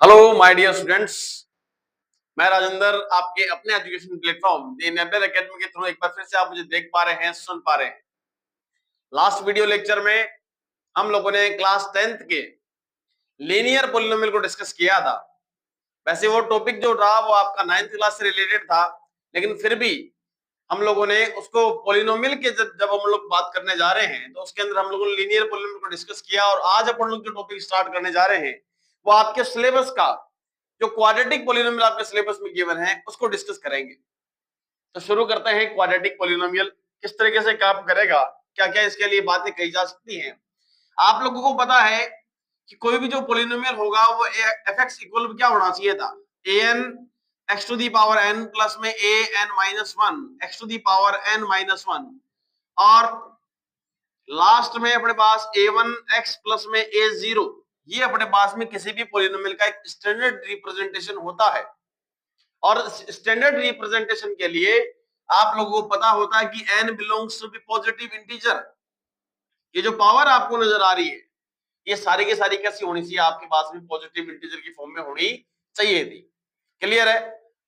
Hello my dear students, मैं राजेंद्र आपके अपने एजुकेशन प्लेटफॉर्म दी नेबलर एकेडमी के थ्रू एक बार फिर से आप मुझे देख पा रहे हैं, सुन पा रहे हैं। लास्ट वीडियो लेक्चर में हम लोगों ने क्लास 10th के लीनियर पॉलिनोमियल को डिस्कस किया था। वैसे वो टॉपिक जो रहा वो आपका 9th क्लास से रिलेटेड था, लेकिन फिर भी हम लोगों ने उसको पॉलिनोमियल के जब हम लोग बात करने जा रहे हैं तो उसके अंदर हम लोगों ने लीनियर पॉलिनोमियल को डिस्कस किया। और आज अपन लोग जो टॉपिक स्टार्ट करने जा रहे हैं वो आपके सिलेबस का जो क्वाड्रेटिक पॉलिनोमियल आपके सिलेबस में गिवन है उसको डिस्कस करेंगे। तो शुरू करते हैं। क्वाड्रेटिक पॉलिनोमियल किस तरीके से काम करेगा, क्या क्या इसके लिए बातें कही जा सकती हैं। आप लोगों को पता है कि कोई भी जो पॉलिनोमियल होगा वो fx इक्वल क्या होना चाहिए था, an x to the power n plus में an minus 1 x to the power n minus 1 और लास्ट में अपने पास a1 x प्लस में a0। ये अपने पास में किसी भी पॉलिनोमियल का एक स्टैंडर्ड रिप्रेजेंटेशन होता है। और स्टैंडर्ड रिप्रेजेंटेशन के लिए आप लोगों को पता होता है कि n belongs to be positive integer. ये जो पावर आपको नजर आ रही है ये सारी की सारी कैसी होनी चाहिए, आपके पास में पॉजिटिव इंटीजर की फॉर्म में होनी चाहिए थी। क्लियर है।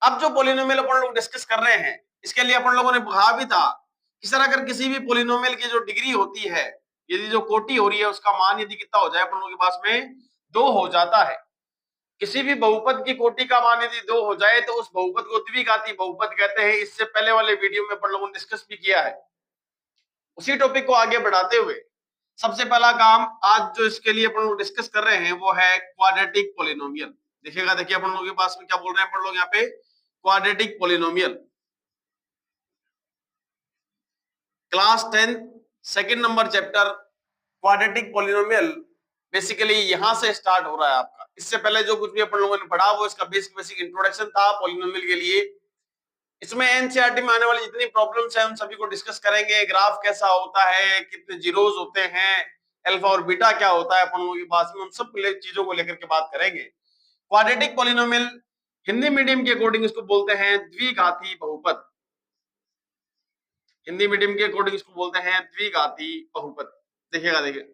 अब जो पॉलिनोमियल अपन लोग डिस्कस कर रहे हैं इसके लिए अपन लोगों ने कहा भी था कि सर अगर किसी भी पॉलिनोमियल की जो डिग्री होती है, यदि जो कोटि हो रही है उसका मान यदि कितना हो जाए अपन लोगों के पास में 2 हो जाता है। किसी भी बहुपद की कोटि का मान यदि 2 हो जाए तो उस बहुपद को द्विघाती बहुपद कहते हैं। इससे पहले वाले वीडियो में अपन लोगों ने डिस्कस भी किया है। उसी टॉपिक को आगे बढ़ाते हुए सबसे पहला काम आज जो इसके लिए अपन लोग डिस्कस कर रहे हैं वो है क्वाड्रेटिक पॉलिनोमियल। देखिएगा, देखिए अपन लोगों के पास में क्या बोल रहे हैं अपन लोग यहाँ पे, quadratic polynomial. Class 10 second number chapter quadratic polynomial basically यहां से स्टार्ट हो रहा है आपका। इससे पहले जो कुछ भी अपन लोगों ने पढ़ा वो इसका बेसिक इंट्रोडक्शन था पॉलिनोमियल के लिए। इसमें एनसीईआरटी में आने वाली जितनी प्रॉब्लम्स हैं उन सभी को डिस्कस करेंगे। ग्राफ कैसा होता है, कितने जीरोज होते हैं, अल्फा और बीटा क्या होता है अपन लोगों के पास में, उन सब चीजों को लेकर के बात करेंगे। क्वाड्रेटिक पॉलिनोमियल हिंदी मीडियम के अकॉर्डिंग इसको बोलते हैं द्विघाती बहुपद। हिंदी मीडियम के अकॉर्डिंग इसको बोलते हैं द्विघाती बहुपद। देखिएगा, देखिए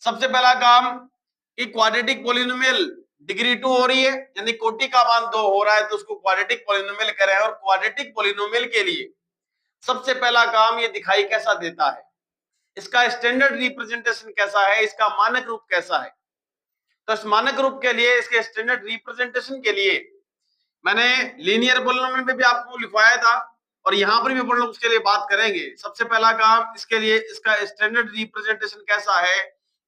सबसे पहला काम कि क्वाड्रेटिक पॉलिनोमियल डिग्री 2 हो रही है, यानी कोटि का मान 2 हो रहा है तो उसको क्वाड्रेटिक पॉलिनोमियल कह रहे हैं। और क्वाड्रेटिक पॉलिनोमियल के लिए सबसे पहला काम ये दिखाई कैसा देता है, इसका स्टैंडर्ड रिप्रेजेंटेशन कैसा है, इसका मानक रूप कैसा है। तो इस मानक रूप के लिए, इसके स्टैंडर्ड रिप्रेजेंटेशन के लिए मैंने लीनियर पॉलिनोमियल में भी आपको लिखवाया था और यहां पर भी अपन लोग उसके लिए बात करेंगे। सबसे पहला काम इसके लिए इसका स्टैंडर्ड रिप्रेजेंटेशन कैसा है,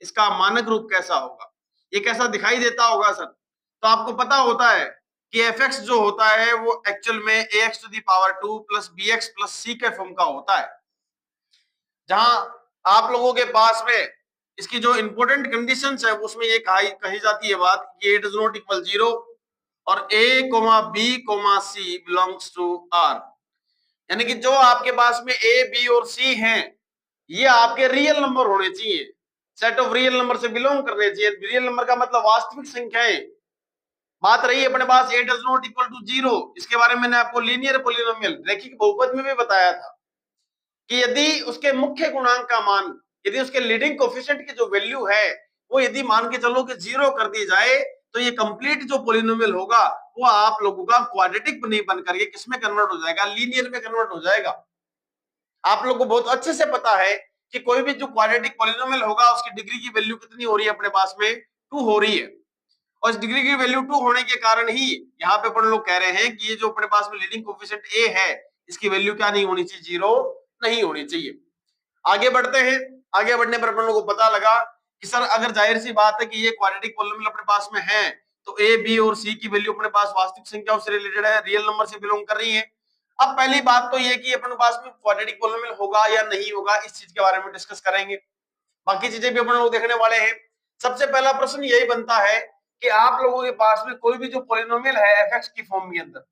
इसका मानक रूप कैसा होगा, ये कैसा दिखाई देता होगा सर। तो आपको पता होता है कि fx जो होता है वो एक्चुअल में ax to the power 2 plus bx plus c के फॉर्म का होता है। जहां आप लोगों के पास में इसकी जो इंपॉर्टेंट कंडीशंस है उसमें ये कही जाती है बात कि a डज नॉट इक्वल 0 और a, b, c belongs to r। यानी कि जो आपके पास में a, b और c हैं ये आपके रियल नंबर होने चाहिए, सेट ऑफ रियल नंबर से बिलोंग करने चाहिए। रियल नंबर का मतलब वास्तविक संख्याएं। बात रही अपने पास a does not equal to 0, इसके बारे में मैंने आपको लीनियर पॉलिनोमियल रैखिक बहुपद में भी बताया था कि यदि उसके मुख्य गुणांक का मान, यदि उसके लीडिंग कोफिशिएंट की जो वैल्यू है वो यदि मान के चलो कि 0 कर दी जाए तो ये कंप्लीट जो पॉलिनोमियल होगा वो आप लोगों का क्वाड्रेटिक नहीं बनकर ये किसमें कन्वर्ट हो जाएगा, लीनियर में कन्वर्ट हो जाएगा। आप लोगों को बहुत अच्छे से पता है कि कोई भी जो क्वाड्रेटिक पॉलिनोमियल होगा उसकी डिग्री की वैल्यू कितनी हो रही है अपने पास में, 2 हो रही है। और इस डिग्री की वैल्यू 2 होने के कारण ही यहाँ पे अपन लोग कह रहे हैं कि ये जो अपने पास में लीडिंग कोफिशिएंट a है इसकी वैल्यू क्या नहीं होनी चाहिए, 0 नहीं होनी चाहिए। आगे बढ़ते हैं। आगे बढ़ने पर अपन लोगों को पता लगा कि सर अगर जाहिर सी बात है कि ये क्वाड्रेटिक पॉलिनोमियल अपने पास में है तो a, b और c की वैल्यू अपने पास वास्तविक संख्याओं से रिलेटेड है, रियल नंबर से बिलोंग कर रही है। अब पहली बात तो ये कि अपने पास में क्वाड्रेटिक पॉलिनोमियल होगा या नहीं होगा इस चीज के बारे में डिस्कस करेंगे। बाकी चीजें भी अपन लोग देखने वाले हैं। सबसे पहला प्रश्न यही बनता है कि आप लोगों के पास में कोई भी जो पॉलिनोमियल है fx की फॉर्म के अंदर,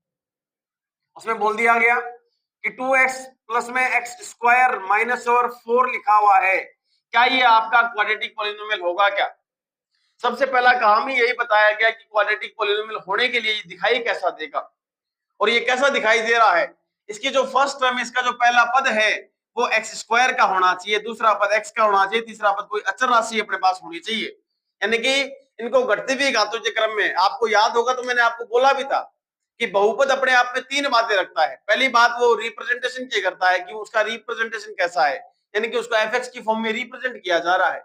उसमें बोल दिया गया कि 2x प्लस में x स्क्वायर माइनस और 4 लिखा हुआ है, क्या ये आपका क्वाड्रेटिक पॉलिनोमियल होगा क्या। सबसे पहला काम ही यही बताया गया कि क्वाड्रेटिक पॉलिनोमियल होने के लिए ये दिखाई कैसा देगा और ये कैसा दिखाई दे रहा है। इसकी जो फर्स्ट टर्म, इसका जो पहला पद है वो एक्स स्क्वायर का होना चाहिए, दूसरा पद एक्स का होना चाहिए, तीसरा पद कोई अचर राशि अपने पास होनी चाहिए। यानी कि इनको घटती हुई घातों क्रम में, आपको याद होगा तो मैंने आपको बोला भी था कि बहुपद अपने आप में तीन बातें रखता है। पहली बात वो रिप्रेजेंटेशन क्या करता है कि उसका रिप्रेजेंटेशन कैसा है, यानी कि उसको एफ की फॉर्म में रिप्रेजेंट किया जा रहा है।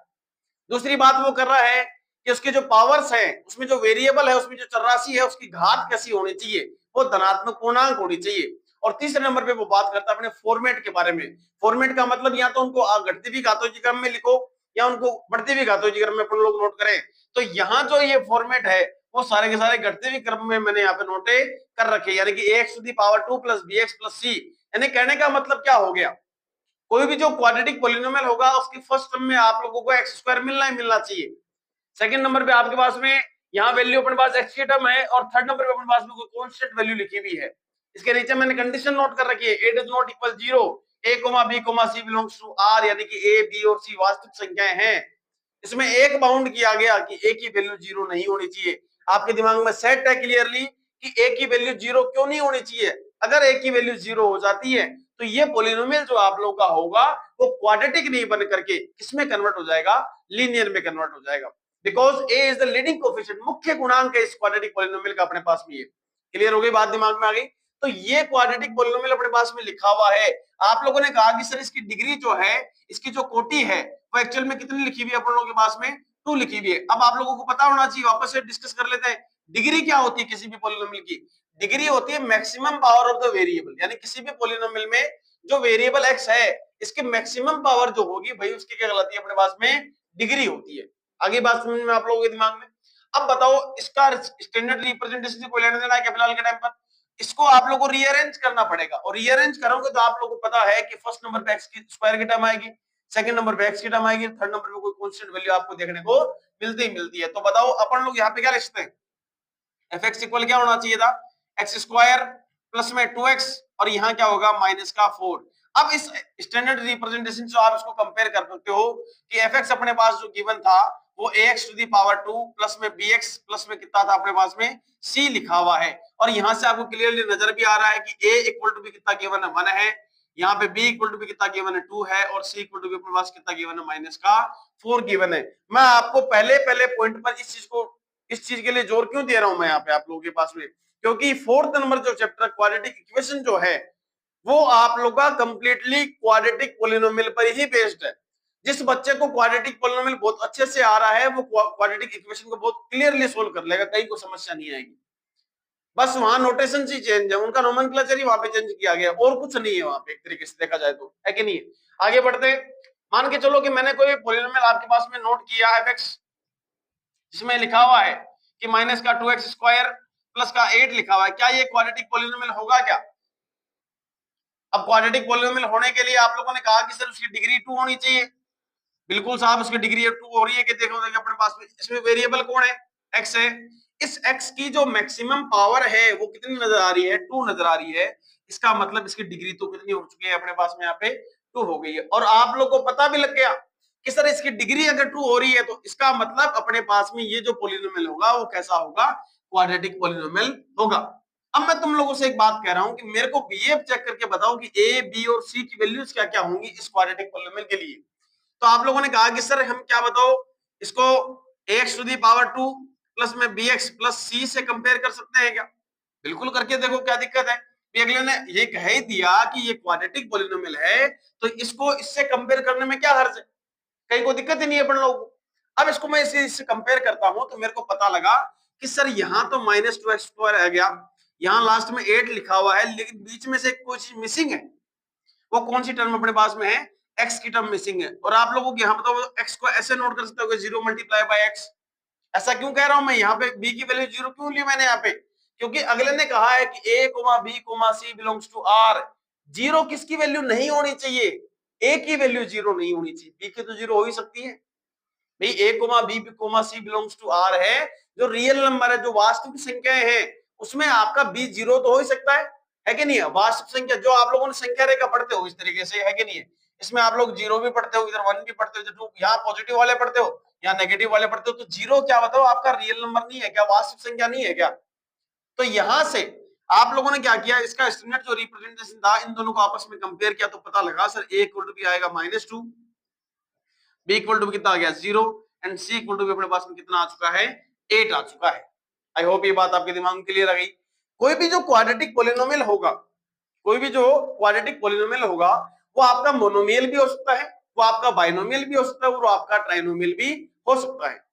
दूसरी बात वो कर रहा है कि उसके जो पावर्स हैं उसमें जो वेरिएबल है, उसमें जो चरराशि है उसकी घात कैसी होनी चाहिए, वो धनात्मक पूर्णांक होनी चाहिए। और तीसरे नंबर पे वो बात करता है अपने फॉर्मेट के बारे में। फॉर्मेट का मतलब या तो उनको घटती हुई घातों के क्रम में लिखो या उनको बढ़ती हुई घातों के क्रम में अपन लोग नोट करें। तो यहाँ जो ये फॉर्मेट है वो सारे के सारे घटते हुए क्रम में मैंने यहाँ पे नोटे कर रखे, यानी कि ax to the power 2 plus bx plus c। यानी कहने का मतलब क्या हो गया, कोई भी जो क्वाड्रेटिक पॉलिनोमियल होगा उसकी फर्स्ट टर्म में आप लोगों को एक्स स्क्वायर मिलना ही मिलना चाहिए। सेकंड नंबर पे आपके पास में यहाँ वैल्यू अपने पास एक्स की टर्म है, और थर्ड नंबर पे अपने पास में कोई कांस्टेंट वैल्यू लिखी हुई है। इसके नीचे मैंने कंडीशन नोट कर रखी है, a does not equal 0, a, b, c belongs to r, यानी कि a, b और c वास्तविक संख्याएं हैं। इसमें एक बाउंड किया गया कि a की वैल्यू 0 नहीं होनी चाहिए। आपके दिमाग में सेट है क्लियरली कि a की वैल्यू 0 क्यों नहीं होनी चाहिए। अगर a की वैल्यू 0 हो जाती है तो ये पॉलिनोमियल जो आप लोगों का होगा वो क्वाड्रेटिक नहीं बन करके किसमें कन्वर्ट हो जाएगा, लीनियर में कन्वर्ट हो जाएगा। Because a is the leading coefficient, मुख्य गुणांक है इस क्वाड्रेटिक पॉलिनोमियल का अपने पास में। ये क्लियर हो गई बात, दिमाग में आ गई। तो ये क्वाड्रेटिक पॉलिनोमियल अपने पास में लिखा हुआ है। आप लोगों ने कहा कि सर इसकी डिग्री जो है, इसकी जो कोटि है वो एक्चुअल में कितनी लिखी हुई है अपन लोगों के पास में, 2 लिखी हुई है। अब आप लोगों को पता होना चाहिए, वापस से डिस्कस कर लेते हैं। डिग्री क्या होती है किसी भी पॉलिनोमियल की? डिग्री होती है maximum power of the variable, यानी किसी भी पॉलिनोमियल में जो वेरिएबल x है इसकी मैक्सिमम पावर जो होगी भाई उसकी क्या कहलाती है अपने पास में, डिग्री होती है। आगे बात समझ में आप लोगों के दिमाग में। अब बताओ इसका स्टैंडर्ड रिप्रेजेंटेशन से कोई लेना देना है क्या फिलहाल के टाइम पर? इसको आप लोगों को रीअरेंज करना पड़ेगा, और रीअरेंज करोगे तो आप लोगों को पता है कि फर्स्ट नंबर पे एक्स की स्क्वायर की टर्म आएगी, सेकंड नंबर पे एक्स की टर्म आएगी, थर्ड नंबर पे कोई कांस्टेंट वैल्यू आपको देखने को मिलती ही मिलती है। तो बताओ अपन लोग यहाँ पे क्या लिखते हैं, एफ एक्स इक्वल क्या होना चाहिए था, एक्स स्क्वायर प्लस में 2x, और यहाँ क्या होगा माइनस का 4। अब इस स्टैंडर्ड रिप्रेजेंटेशन से आप इसको कंपेयर कर सकते हो कि एफ एक्स अपने पास जो गिवन था वो ax to the power 2 plus में bx प्लस में कितना था अपने पास में c लिखा हुआ है। और यहाँ से आपको क्लियरली नजर भी आ रहा है कि a इक्वल टू बी कितना गिवन है 1 है, यहाँ पे b इक्वल टू बी कितना गिवन है 2 है, और c इक्वल टू बी अपने पास कितना गिवन है माइनस का 4 गिवन है। मैं आपको पहले पॉइंट पर इस चीज के लिए जोर क्यों दे रहा हूं मैं यहाँ पे आप लोगों के पास में, क्योंकि फोर्थ नंबर जो चैप्टर क्वाड्रेटिक इक्वेशन जो है वो आप लोग का कंप्लीटली क्वाड्रेटिक पॉलिनोमियल पर ही बेस्ड है। जिस बच्चे को क्वाड्रेटिक पॉलिनोमियल बहुत अच्छे से आ रहा है वो क्वाड्रेटिक इक्वेशन को बहुत क्लियरली सोल्व कर लेगा, कहीं को समस्या नहीं आएगी। बस वहां नोटेशन ही चेंज है, उनका नोमेनक्लेचर ही वहां पे चेंज किया गया, और कुछ नहीं है वहां पे, एक तरीके से देखा जाए तो, है कि नहीं है। आगे बढ़ते हैं। मान के चलो कि मैंने कोई पॉलिनोमियल आपके पास में नोट किया एफ एक्स, जिसमें लिखा हुआ है कि माइनस का 2x स्क्वायर प्लस का 8 लिखा हुआ है, क्या ये क्वाड्रेटिक पॉलिनोमियल होगा क्या? अब क्वाड्रेटिक पॉलिनोमियल होने के लिए आप लोगों ने कहा कि सर उसकी डिग्री 2 होनी चाहिए। बिल्कुल साहब, उसकी डिग्री 2 हो रही है कि देखो अपने पास में इसमें वेरिएबल कौन है, x है। इस x की जो मैक्सिमम पावर है वो कितनी नजर आ रही है, 2 नजर आ रही है। इसका मतलब इसकी डिग्री तो कितनी हो चुकी है अपने पास में यहाँ पे 2 हो गई है। और आप लोग को पता भी लग गया कि सर इसकी डिग्री अगर 2 हो रही है तो इसका मतलब अपने पास में ये जो पॉलिनोमियल होगा वो कैसा होगा, क्वाड्रेटिक पॉलिनोमियल होगा। अब मैं तुम लोगों से एक बात कह रहा हूं कि मेरे को ये चेक करके बताओ कि a, b और c की वैल्यूज क्या क्या होंगी इस क्वाड्रेटिक पॉलिनोमियल के लिए। तो आप लोगों ने कहा कि सर हम क्या बताओ इसको ax to the power 2 plus में bx प्लस c से कंपेयर कर सकते हैं क्या? बिल्कुल करके देखो, क्या दिक्कत है। अगले ने ये कह ही दिया कि ये क्वाड्रेटिक पॉलिनोमियल है तो इसको इससे कंपेयर करने में क्या हर्ज है, कहीं को दिक्कत ही नहीं है अपन लोगों को। अब इसको मैं इससे कंपेयर करता हूं तो मेरे को पता लगा कि सर यहाँ तो माइनस 2x स्क्वायर आ गया, यहाँ लास्ट में 8 लिखा हुआ है, लेकिन बीच में से कोई चीज मिसिंग है। वो कौन सी टर्म अपने पास में है, x की टर्म मिसिंग है। और आप लोगों को यहाँ बताओ x को ऐसे नोट कर सकते हो 0 मल्टीप्लाई बाय x। ऐसा क्यों कह रहा हूं मैं, यहाँ पे b की वैल्यू 0 क्यों ली मैंने यहाँ पे, क्योंकि अगले ने कहा है कि a, b, c belongs to r। 0 किसकी वैल्यू नहीं होनी चाहिए, a की वैल्यू 0 नहीं होनी चाहिए, b की तो 0 हो ही सकती है भाई। a, b, c belongs to r है, जो रियल नंबर है, जो वास्तविक संख्याएं हैं, उसमें आपका b 0 तो हो ही सकता है कि नहीं है। वास्तविक संख्या जो आप लोगों ने संख्या रेखा पढ़ते हो इस तरीके से, है कि नहीं है, इसमें आप लोग 0 भी पढ़ते हो, इधर 1 भी पढ़ते हो, जो यहाँ पॉजिटिव वाले पढ़ते हो, यहाँ नेगेटिव वाले पढ़ते हो। तो 0 क्या बताओ आपका रियल नंबर नहीं है क्या, वास्तविक संख्या नहीं है क्या? तो यहां से आप लोगों ने क्या किया, इसका स्टैंडर्ड जो रिप्रेजेंटेशन था इन दोनों को आपस में कंपेयर किया तो पता लगा sir a equal to be आएगा -2, b इक्वल टू कितना आ गया 0, एंड c इक्वल टू भी अपने पास में कितना आ चुका है 8 आ चुका है। आई होप ये बात आपके दिमाग में क्लियर आ गई। कोई भी जो क्वाड्रेटिक पॉलिनोमियल होगा, कोई भी जो क्वाड्रेटिक पॉलिनोमियल होगा, वो आपका मोनोमियल भी हो सकता है, वो आपका बाइनोमियल भी हो सकता है, और वो आपका ट्राइनोमियल भी हो सकता है।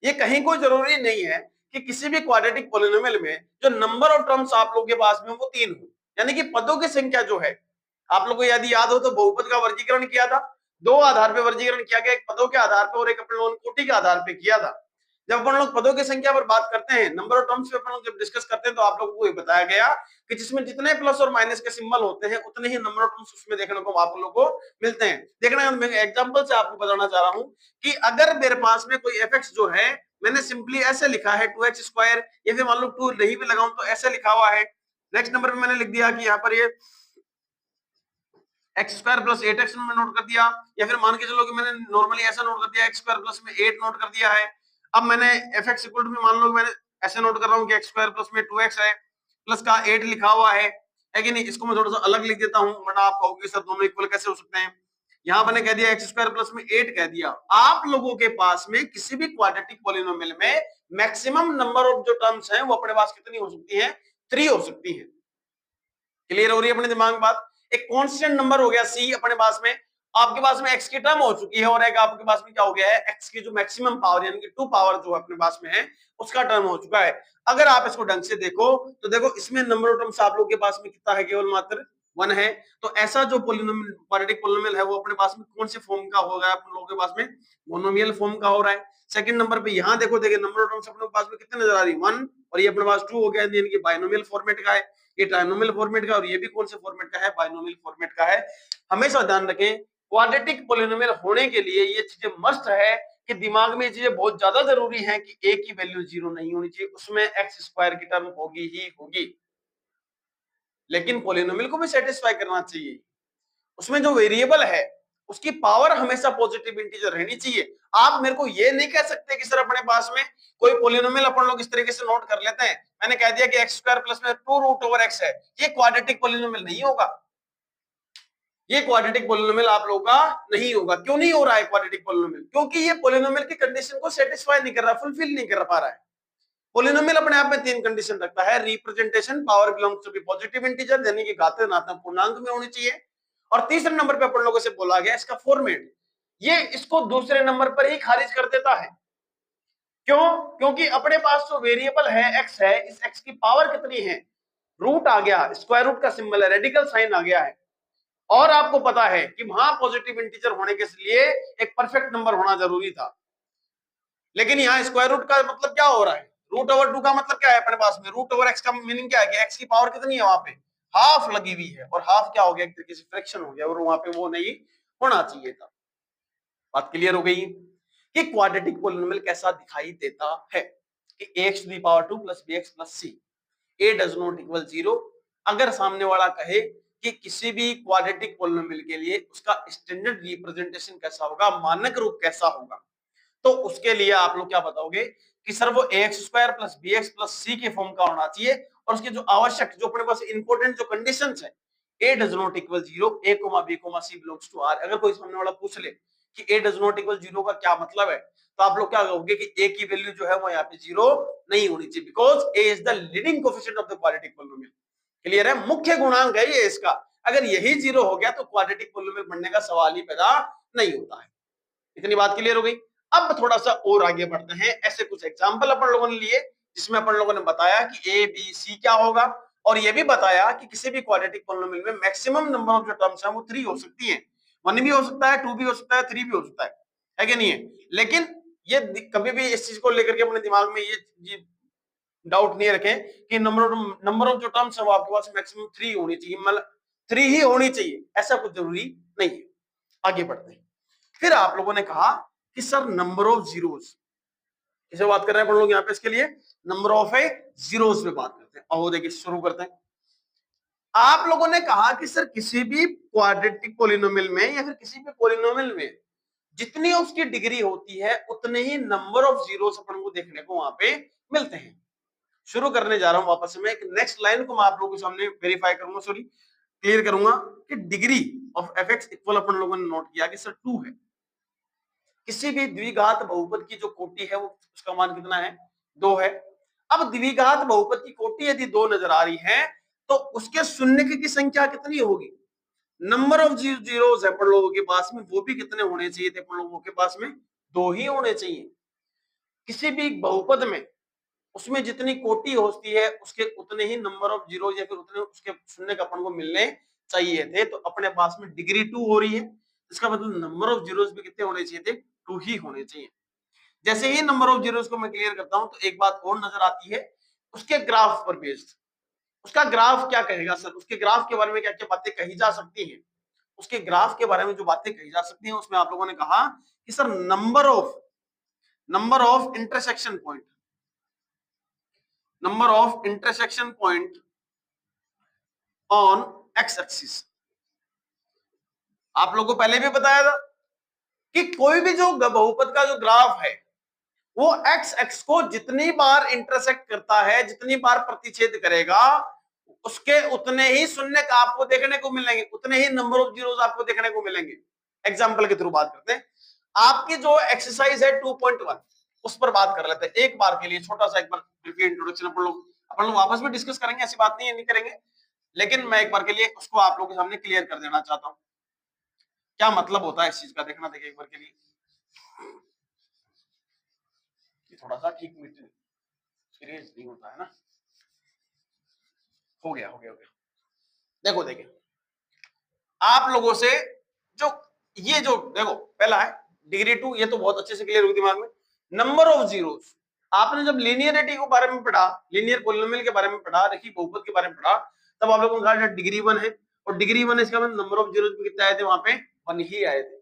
ये कहीं कोई जरूरी नहीं है कि किसी भी क्वाड्रेटिक पॉलिनोमियल में जो नंबर ऑफ टर्म्स आप लोगों के पास में वो 3 हो, यानी कि पदों की संख्या जो है, आप लोगों को यदि याद हो तो बहुपद का वर्गीकरण किया था, दो आधार पे वर्गीकरण किया गया, एक पदों के आधार पे और एक अपन लोगों कोटि के आधार पे किया था। जब अपन लोग पदों की संख्या पर बात करते हैं, नंबर ऑफ टर्म्स पे अपन लोग जब डिस्कस करते हैं, तो आप लोगों को ये बताया गया कि जिसमें जितने प्लस और माइनस के सिंबल होते हैं उतने ही नंबर ऑफ टर्म्स उसमें देखने को आप लोगों को मिलते हैं। देखना, मैं एग्जांपल से आपको बताना चाह रहा हूं कि अगर मेरे पास में कोई fx जो है, मैंने सिंपली ऐसे लिखा है 2x स्क्वायर, या फिर मान लो 2 नहीं भी लगाऊं तो ऐसे लिखा हुआ है। नेक्स्ट नंबर पे मैंने लिख दिया कि यहाँ पर ये एक्स स्क्वायर प्लस 8x में नोट कर दिया, या फिर मान के चलो कि मैंने नॉर्मली ऐसा नोट कर दिया एक्स स्क्वायर प्लस में 8 नोट कर दिया है। अब मैंने fx इक्वल टू में मान लो मैंने ऐसे नोट कर रहा हूँ कि एक्स स्क्वायर प्लस में 2x है, प्लस का 8 लिखा हुआ है कि नहीं। इसको मैं थोड़ा सा अलग लिख देता हूँ, वरना आप कहोगे सर दोनों इक्वल कैसे हो सकते हैं। यहाँ मैंने कह दिया एक्स स्क्वायर प्लस में 8 कह दिया। आप लोगों के पास में किसी भी क्वाड्रेटिक पॉलिनोमियल में मैक्सिमम नंबर ऑफ जो टर्म्स हैं वो अपने पास कितनी हो सकती है? 3 हो सकती है। क्लियर हो रही है अपने दिमाग में बात? एक कांस्टेंट नंबर हो गया c अपने पास में, आपके पास में x की टर्म हो चुकी है, और एक आपके पास में क्या हो गया है? x की जो मैक्सिमम पावर यानी कि 2 पावर जो अपने पास में है उसका टर्म हो चुका है। अगर आप इसको ढंग से देखो तो देखो इसमें नंबर ऑफ टर्म्स आप लोगों के पास में कितना है? केवल मात्र 1 है। तो ऐसा जो पॉलिनोमियल क्वाड्रेटिक पॉलिनोमियल है वो अपने पास में कौन से फॉर्म का होगा? आप लोगों के पास में मोनोमियल फॉर्म का हो रहा है। सेकंड नंबर पे यहाँ देखो, देखिए नंबर ऑफ टर्म्स अपने पास में कितने नजर आ रही है? 1, और ये अपने पास 2 हो गया, यानी कि बाइनोमियल फॉर्मेट का है। ये ट्राइनोमियल फॉर्मेट का, और ये भी कौन से फॉर्मेट का है? बाइनोमियल फॉर्मेट का है। हमेशा ध्यान रखें, क्वाड्रेटिक पॉलिनोमियल होने के लिए ये चीजें मस्ट है कि दिमाग में ये चीजें बहुत ज्यादा जरूरी है कि a की वैल्यू 0 नहीं होनी चाहिए, उसमें एक्स स्क्वायर की टर्म होगी ही होगी। लेकिन पॉलिनोमियल को भी सेटिस्फाई करना चाहिए, उसमें जो वेरिएबल है उसकी पावर हमेशा पॉजिटिव इंटीजर रहनी चाहिए। आप मेरे को ये नहीं कह सकते कि सर अपने पास में कोई पॉलिनोमियल अपन लोग इस तरीके से नोट कर लेते हैं, मैंने कह दिया कि एक्स स्क्वायर प्लस में 2 रूट ओवर एक्स है, ये क्वाड्रेटिक पॉलिनोमियल नहीं होगा। ये क्वाड्रेटिक पॉलिनोमियल आप लोगों का नहीं होगा। क्यों नहीं हो रहा है क्वाड्रेटिक पॉलिनोमियल? क्योंकि ये पॉलिनोमियल की कंडीशन को सेटिस्फाई नहीं कर रहा, फुलफिल नहीं कर पा रहा है। पॉलिनोमियल अपने आप में 3 कंडीशन रखता है। Representation, power belongs to be positive integer, यानी कि घातांक धनात्मक पूर्णांक में होनी चाहिए। और तीसरे नंबर पे अपन लोगों से बोला गया इसका फॉर्मेट, ये इसको दूसरे नंबर पर ही खारिज कर देता है। क्यों? क्योंकि अपने पास जो वेरिएबल है एक्स है, इस एक्स की पावर कितनी है? रूट आ गया, स्क्वायर रूट का सिंबल है, रेडिकल साइन आ गया है। और आपको पता है कि वहां पॉजिटिव इंटीजर होने के लिए एक परफेक्ट नंबर होना जरूरी था। लेकिन यहाँ स्क्वायर रूट का मतलब क्या हो रहा है? रूट ओवर 2 का मतलब क्या है अपने पास में? रूट ओवर एक्स का मीनिंग क्या है कि एक्स की पावर कितनी है? वहां पे हाफ लगी हुई है, और हाफ क्या हो गया? एक तरीके से फ्रैक्शन हो गया, और वहां पे वो नहीं होना चाहिए था। बात क्लियर हो गई कि क्वाड्रेटिक पॉलिनोमियल कैसा दिखाई देता है कि ax to the power 2 plus bx plus c, a does not equal 0। अगर सामने वाला कहे कि किसी भी क्वाड्रेटिक पॉलिनोमियल के लिए उसका स्टैंडर्ड रिप्रेजेंटेशन कैसा होगा, मानक रूप कैसा होगा, तो उसके लिए आप लोग क्या बताओगे कि सर वो ax square plus bx plus c के फॉर्म का होना चाहिए। और उसके जो आवश्यक, जो अपने पास इंपॉर्टेंट जो कंडीशंस है, a does not equal 0, a, b, c belongs to r। अगर कोई सामने वाला पूछ ले कि a does not equal 0 का क्या मतलब है, तो आप लोग क्या कहोगे कि a की वैल्यू जो है वो यहाँ पे 0 नहीं होनी चाहिए, because a is the leading coefficient of the quadratic polynomial। Clear है? मुख्य गुणांक है ये इसका। अगर यही 0 हो गया तो क्वाड्रेटिक पॉलिनोमियल बनने का सवाल ही पैदा नहीं होता है। इतनी बात क्लियर हो गई। अब थोड़ा सा और आगे बढ़ते हैं। ऐसे कुछ एग्जांपल अपन लोगों ने लिए जिसमें अपन लोगों ने बताया कि ए बी सी क्या होगा, और ये भी बताया कि किसी भी क्वाड्रेटिक पॉलिनोमियल में मैक्सिमम नंबर ऑफ जो टर्म्स हैं वो 3 हो सकती हैं। 1 भी हो सकता है, 2 भी हो सकता है, 3 भी हो सकता है कि नहीं है? लेकिन ये कभी भी इस चीज को लेकर के अपने दिमाग में ये डाउट नहीं रखें कि नंबर ऑफ जो टर्म्स है वो आपके पास मैक्सिमम 3 होनी चाहिए, मतलब 3 ही होनी चाहिए, ऐसा कुछ जरूरी नहीं है। आगे बढ़ते हैं। फिर आप लोगों ने कहा कि सर नंबर ऑफ जीरोस, किसे बात कर रहे हैं अपन लोग यहाँ पे? इसके लिए नंबर ऑफ ए जीरोस पे बात करते हैं। और देखिए शुरू करते हैं। आप लोगों ने कहा कि सर किसी भी क्वाड्रेटिक पॉलिनोमियल में या फिर किसी भी पॉलिनोमियल में जितनी उसकी डिग्री होती है उतने ही नंबर ऑफ जीरोस अपन को देखने को वहां पे मिलते हैं। शुरू करने जा रहा हूं वापस से मैं, एक नेक्स्ट लाइन को मैं आप लोगों के सामने वेरीफाई करूंगा, सॉरी क्लियर करूंगा कि degree of F x equal अपन लोगों ने नोट किया कि सर 2 है। किसी भी द्विघात बहुपद की जो कोटि है वो उसका मान कितना है? 2 है। अब द्विघात बहुपद की कोटि यदि 2 नजर आ रही है तो उसके शून्य की संख्या कितनी होगी? नंबर ऑफ जीरोस है अपन लोगों के पास में, वो भी कितने होने चाहिए थे? अपन लोगों के पास में 2 ही होने चाहिए। किसी भी बहुपद में उसमें जितनी कोटि होती है उसके उतने ही नंबर ऑफ जीरो या फिर उतने उसके शून्य अपन को मिलने चाहिए थे। तो अपने पास में डिग्री 2 हो रही है, इसका मतलब नंबर ऑफ जीरोस भी कितने होने चाहिए थे? 2 ही होने चाहिए। जैसे ही नंबर ऑफ जीरोस को मैं क्लियर करता हूं तो एक बात और नजर आती है, उसके ग्राफ पर बेस्ड। उसका ग्राफ क्या कहेगा सर? उसके ग्राफ के बारे में क्या क्या बातें कही जा सकती हैं? उसके ग्राफ के बारे में जो बातें कही जा सकती हैं उसमें आप लोगों ने कहा कि sir number of intersection point, number of intersection point on x axis. आप लोगों को पहले भी बताया था कि कोई भी जो बहुपद का जो ग्राफ है वो एक्स एक्स को जितनी बार इंटरसेक्ट करता है, जितनी बार प्रतिच्छेद करेगा, उसके उतने ही शून्य आपको देखने को मिलेंगे, उतने ही नंबर ऑफ जीरोस आपको देखने को मिलेंगे। एग्जांपल के थ्रू बात करते हैं। आपकी जो एक्सरसाइज है 2.1 उस पर बात कर लेते हैं एक बार के लिए, छोटा सा एक बार इंट्रोडक्शन अपन लोग वापस भी डिस्कस करेंगे, ऐसी बात नहीं है नहीं करेंगे, लेकिन मैं एक बार के लिए उसको आप लोगों के सामने क्लियर कर देना चाहता हूं क्या मतलब होता है इस चीज का। देखना देखिए एक बार के लिए, थोड़ा सा ठीक सीरियस नहीं होता है ना। हो गया हो गया हो गया। देखो देखिए आप लोगों से जो ये जो देखो पहला है डिग्री 2, ये तो बहुत अच्छे से क्लियर हो दिमाग में। नंबर ऑफ जीरोस, आपने जब लीनियरिटी के बारे में पढ़ा, लीनियर पॉलिनोमियल के बारे में पढ़ा, रैखिक बहुपद के बारे में पढ़ा, तब आप लोगों ने कहा डिग्री 1 है और डिग्री 1 इसका मतलब नंबर ऑफ जीरोस भी कितने आए थे? वहां पे 1 ही आए थे।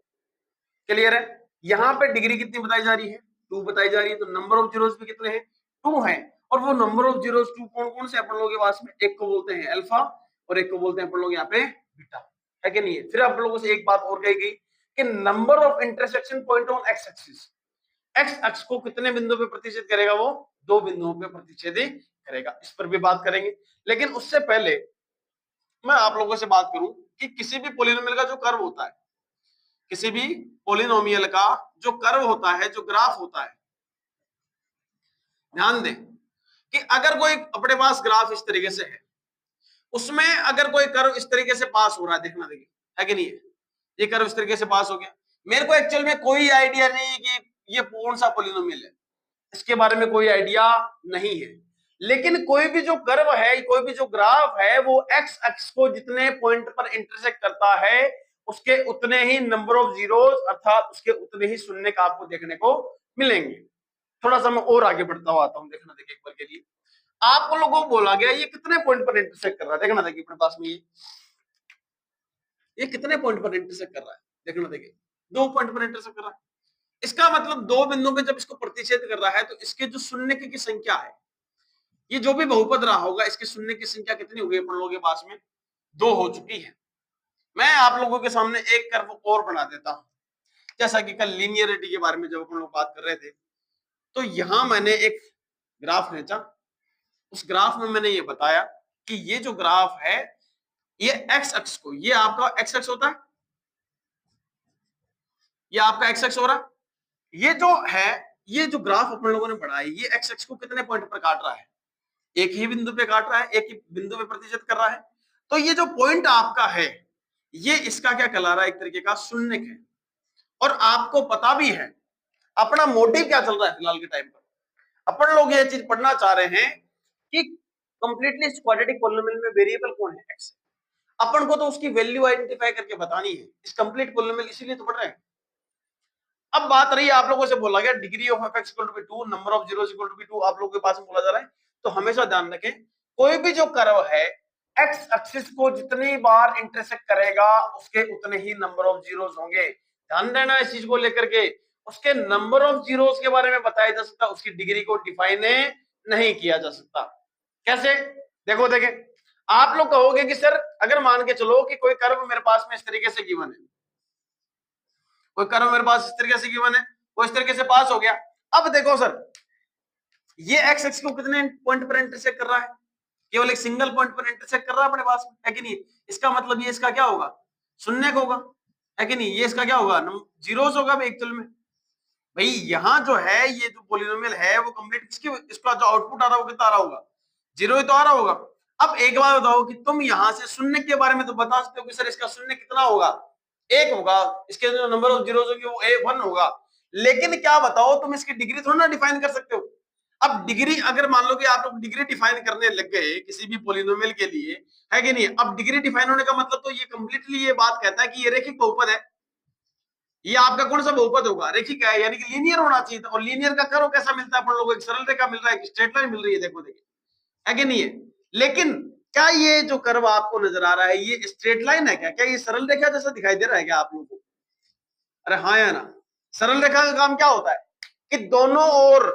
क्लियर है? यहाँ पे डिग्री कितनी बताई जा रही है? 2 बताई जा रही है। तो नंबर ऑफ जीरोस भी कितने हैं? 2 हैं। और वो नंबर ऑफ जीरोस 2 कौन कौन से अपन लोगों के पास में? एक को बोलते हैं अल्फा और एक को बोलते हैं अपन लोग यहाँ पे बीटा, है कि नहीं है? फिर आप लोगों से एक बात और कही गई कि number of intersection point on x axis, x अक्ष को कितने बिंदुओं पे प्रतिच्छेद करेगा? वो 2 बिंदुओं पे प्रतिच्छेद करेगा। इस पर भी बात करेंगे, लेकिन उससे पहले मैं आप लोगों से बात करूं कि किसी भी पॉलिनोमियल का जो कर्व होता है, किसी भी पॉलिनोमियल का जो कर्व होता है, जो ग्राफ होता है, ध्यान दें कि अगर कोई अपने पास ग्राफ इस तरीके से है, उसमें अगर कोई कर्व इस तरीके से पास हो रहा है, देखना देखिए, है कि नहीं है? ये कर्व इस तरीके से पास हो गया। मेरे को एक्चुअल में कोई आइडिया नहीं है कि ये कौन सा पॉलिनोमियल है, इसके बारे में कोई आइडिया नहीं है। लेकिन कोई भी जो कर्व है, कोई भी जो ग्राफ है, वो एक्स अक्ष को जितने पॉइंट पर इंटरसेक्ट करता है उसके उतने ही नंबर ऑफ जीरोस अर्थात उसके उतने ही शून्य का आपको देखने को मिलेंगे। थोड़ा सा मैं और आगे बढ़ता हुआ आता हूं, देखना देखिए एक बार के लिए। आप लोगों को बोला गया ये कितने पॉइंट पर इंटरसेक्ट कर रहा है? देखना देखिए अपने पास में ये कितने पॉइंट पर इंटरसेक्ट कर रहा है? देखना देखिए 2 पॉइंट पर इंटरसेक्ट कर रहा है। इसका मतलब 2 बिंदुओं पे जब इसको प्रतिच्छेद कर रहा है तो इसके जो शून्य की संख्या है, ये जो भी बहुपद रहा होगा, इसके शून्य की संख्या कितनी हो गई अपन लोगों के पास में? 2 हो चुकी है। मैं आप लोगों के सामने एक कर्व और बना देता हूं। जैसा कि कल लीनियरिटी के बारे में जब अपन लोग बात कर रहे थे, तो यहां मैंने एक ग्राफ खींचा। उस ग्राफ में मैंने ये बताया कि ये जो ग्राफ है, ये एक्स अक्ष को, ये आपका एक्स अक्ष होता है, ये आपका एक्स अक्ष हो रहा है। ये जो है, ये जो ग्राफ अपन लोगों ने बढ़ाया, ये एक्स अक्ष को कितने पॉइंट पर काट रहा है? एक ही बिंदु पे काट रहा है, एक ही बिंदु पे प्रतिशत कर रहा है। तो ये जो पॉइंट आपका है, ये इसका क्या कहला रहा है? एक तरीके का शून्य है। और आपको पता भी है अपना मोटिव क्या चल रहा है फिलहाल के टाइम पर। अपन लोग ये चीज पढ़ना चाह रहे हैं कि कंप्लीटली क्वाड्रेटिक पॉलिनोमियल में वेरिएबल कौन है? एक्स। अपन को तो उसकी वैल्यू आइडेंटिफाई करके बतानी है। इस कंप्लीट पॉलिनोमियल इसीलिए तो पढ़ रहे हैं। अब बात रही आप लोगों से बोला गया degree of F x equal to be 2, number of zeros equal to be 2, आप लोगों के पास में बोला जा रहा है। तो हमेशा ध्यान रखें, कोई भी जो कर्व है एक्स एक्सिस को जितनी बार इंटरसेक्ट करेगा उसके उतने ही नंबर ऑफ जीरोस होंगे। ध्यान देना इस चीज को लेकर के। उसके नंबर ऑफ जीरोस के बारे में बताया जा सकता, उसकी डिग्री को डिफाइन नहीं किया जा सकता। कैसे? देखो देखें, आप लोग कहोगे कि सर अगर मान के चलो कि कोई कर्व मेरे पास में इस तरीके से गिवन है, कोई कर्व मेरे पास इस तरीके से गिवन है, वो इस तरीके से पास हो गया। अब देखो सर, ये एक्स एक्स को कितने पॉइंट पर इंटरसेक्ट कर रहा है? केवल एक सिंगल पॉइंट पर इंटरसेक्ट कर रहा है अपने पास में, है कि नहीं? इसका मतलब ये इसका क्या होगा? शून्य होगा, है कि नहीं? ये इसका क्या होगा? जीरोस होगा एक्चुअल में। भाई यहाँ जो है ये जो पोलिनोमियल है वो कंप्लीट किसकी, इसका जो आउटपुट आ रहा है वो कितना आ रहा होगा, 0 ही तो आ रहा होगा। अब एक बात बताओ कि तुम यहाँ से शून्य के बारे में तो बता सकते हो कि सर इसका शून्य कितना होगा, 1 होगा, इसके जो नंबर ऑफ जीरोस होगी वो 1 होगा, लेकिन क्या बताओ तुम इसकी डिग्री थोड़ा ना डिफाइन कर सकते हो। अब डिग्री अगर मान लो कि आप लोग डिग्री डिफाइन करने लग गए किसी भी पोलिनोमियल के लिए, है कि नहीं, अब डिग्री डिफाइन होने का मतलब तो ये कंप्लीटली ये बात कहता है कि ये रैखिक बहुपद है, ये आपका कौन सा बहुपद होगा, रैखिक है, यानी कि लीनियर होना चाहिए था। और लीनियर का कर्व कैसा मिलता है अपन लोगों को, एक सरल रेखा मिल रहा है, एक स्ट्रेट लाइन मिल रही है, देखो देखिए, है कि नहीं है। लेकिन क्या ये जो कर्व आपको नजर आ रहा है ये स्ट्रेट लाइन है क्या, क्या ये सरल रेखा जैसा दिखाई दे रहा है क्या आप लोगों को? अरे हाँ या ना। सरल रेखा का काम क्या होता है कि दोनों ओर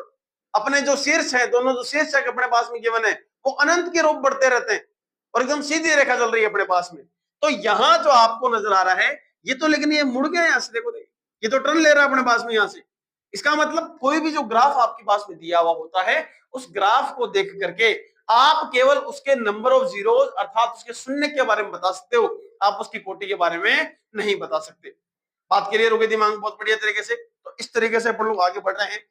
अपने जो शीर्ष है, दोनों जो शीर्ष है अपने पास में गिवन है वो अनंत के रूप बढ़ते रहते हैं और एकदम सीधी रेखा चल रही है अपने पास में। तो यहां जो आपको नजर आ रहा है ये तो, लेकिन ये मुड़ गया यहां से, देखो देखिए ये तो टर्न ले रहा है अपने पास में यहां से। इसका मतलब कोई भी जो ग्राफ आपके पास में दिया हुआ होता है उस ग्राफ को देख करके आप केवल उसके नंबर ऑफ जीरोस अर्थात उसके शून्य के बारे में बता सकते हो, आप उसकी कोटि के बारे में नहीं बता सकते। बात क्लियर हो गई दिमाग बहुत बढ़िया तरीके से। तो इस तरीके से अपन लोग आगे बढ़ रहे हैं।